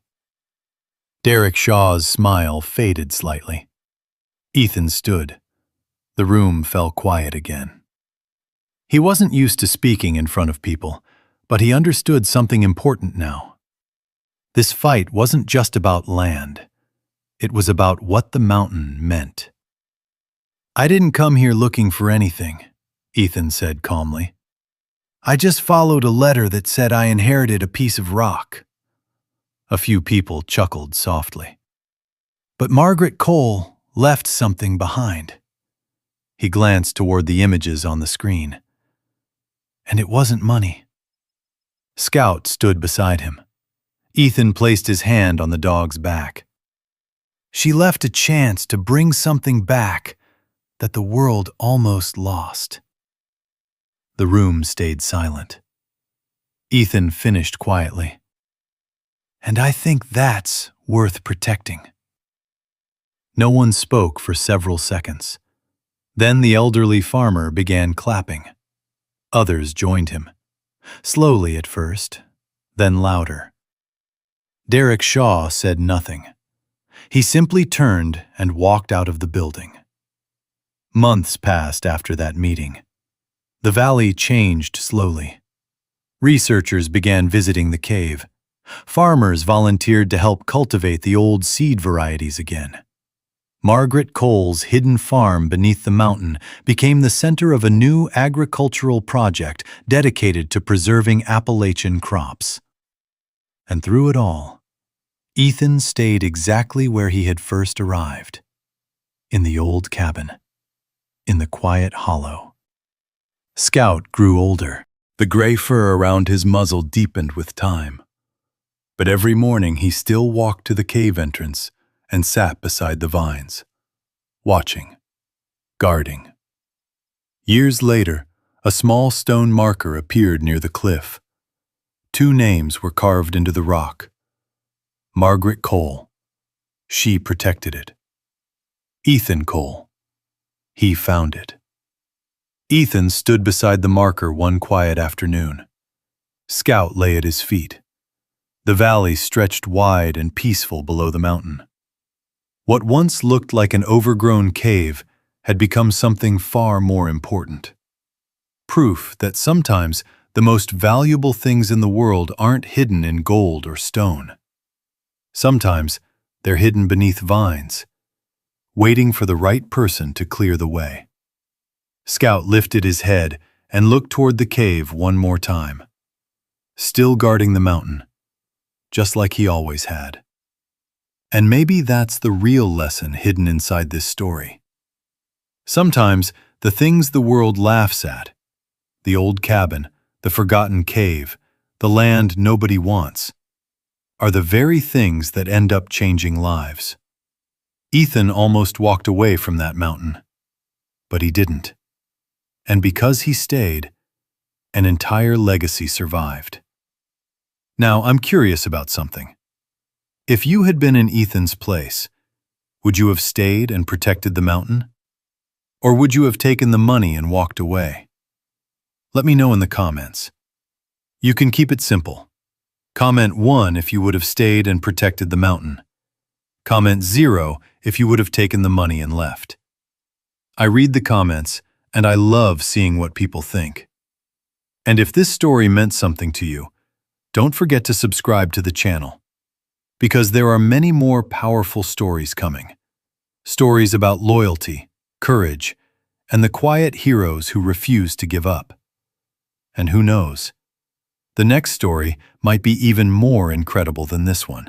Derek Shaw's smile faded slightly. Ethan stood. The room fell quiet again. He wasn't used to speaking in front of people, but he understood something important now. This fight wasn't just about land. It was about what the mountain meant. I didn't come here looking for anything, Ethan said calmly. I just followed a letter that said I inherited a piece of rock. A few people chuckled softly. But Margaret Cole left something behind. He glanced toward the images on the screen. And it wasn't money. Scout stood beside him. Ethan placed his hand on the dog's back. She left a chance to bring something back that the world almost lost. The room stayed silent. Ethan finished quietly. And I think that's worth protecting. No one spoke for several seconds. Then the elderly farmer began clapping. Others joined him. Slowly at first, then louder. Derek Shaw said nothing. He simply turned and walked out of the building. Months passed after that meeting. The valley changed slowly. Researchers began visiting the cave. Farmers volunteered to help cultivate the old seed varieties again. Margaret Cole's hidden farm beneath the mountain became the center of a new agricultural project dedicated to preserving Appalachian crops. And through it all, Ethan stayed exactly where he had first arrived, in the old cabin, in the quiet hollow. Scout grew older. The gray fur around his muzzle deepened with time. But every morning he still walked to the cave entrance and sat beside the vines, watching, guarding. Years later, a small stone marker appeared near the cliff. 2 names were carved into the rock. Margaret Cole. She protected it. Ethan Cole. He found it. Ethan stood beside the marker one quiet afternoon. Scout lay at his feet. The valley stretched wide and peaceful below the mountain. What once looked like an overgrown cave had become something far more important. Proof that sometimes the most valuable things in the world aren't hidden in gold or stone. Sometimes they're hidden beneath vines, waiting for the right person to clear the way. Scout lifted his head and looked toward the cave one more time, still guarding the mountain, just like he always had. And maybe that's the real lesson hidden inside this story. Sometimes the things the world laughs at, the old cabin, the forgotten cave, the land nobody wants, are the very things that end up changing lives. Ethan almost walked away from that mountain, but he didn't. And because he stayed, an entire legacy survived. Now, I'm curious about something. If you had been in Ethan's place, would you have stayed and protected the mountain? Or would you have taken the money and walked away? Let me know in the comments. You can keep it simple. Comment 1 if you would have stayed and protected the mountain. Comment 0 if you would have taken the money and left. I read the comments, and I love seeing what people think. And if this story meant something to you, don't forget to subscribe to the channel, because there are many more powerful stories coming. Stories about loyalty, courage, and the quiet heroes who refuse to give up. And who knows, the next story might be even more incredible than this one.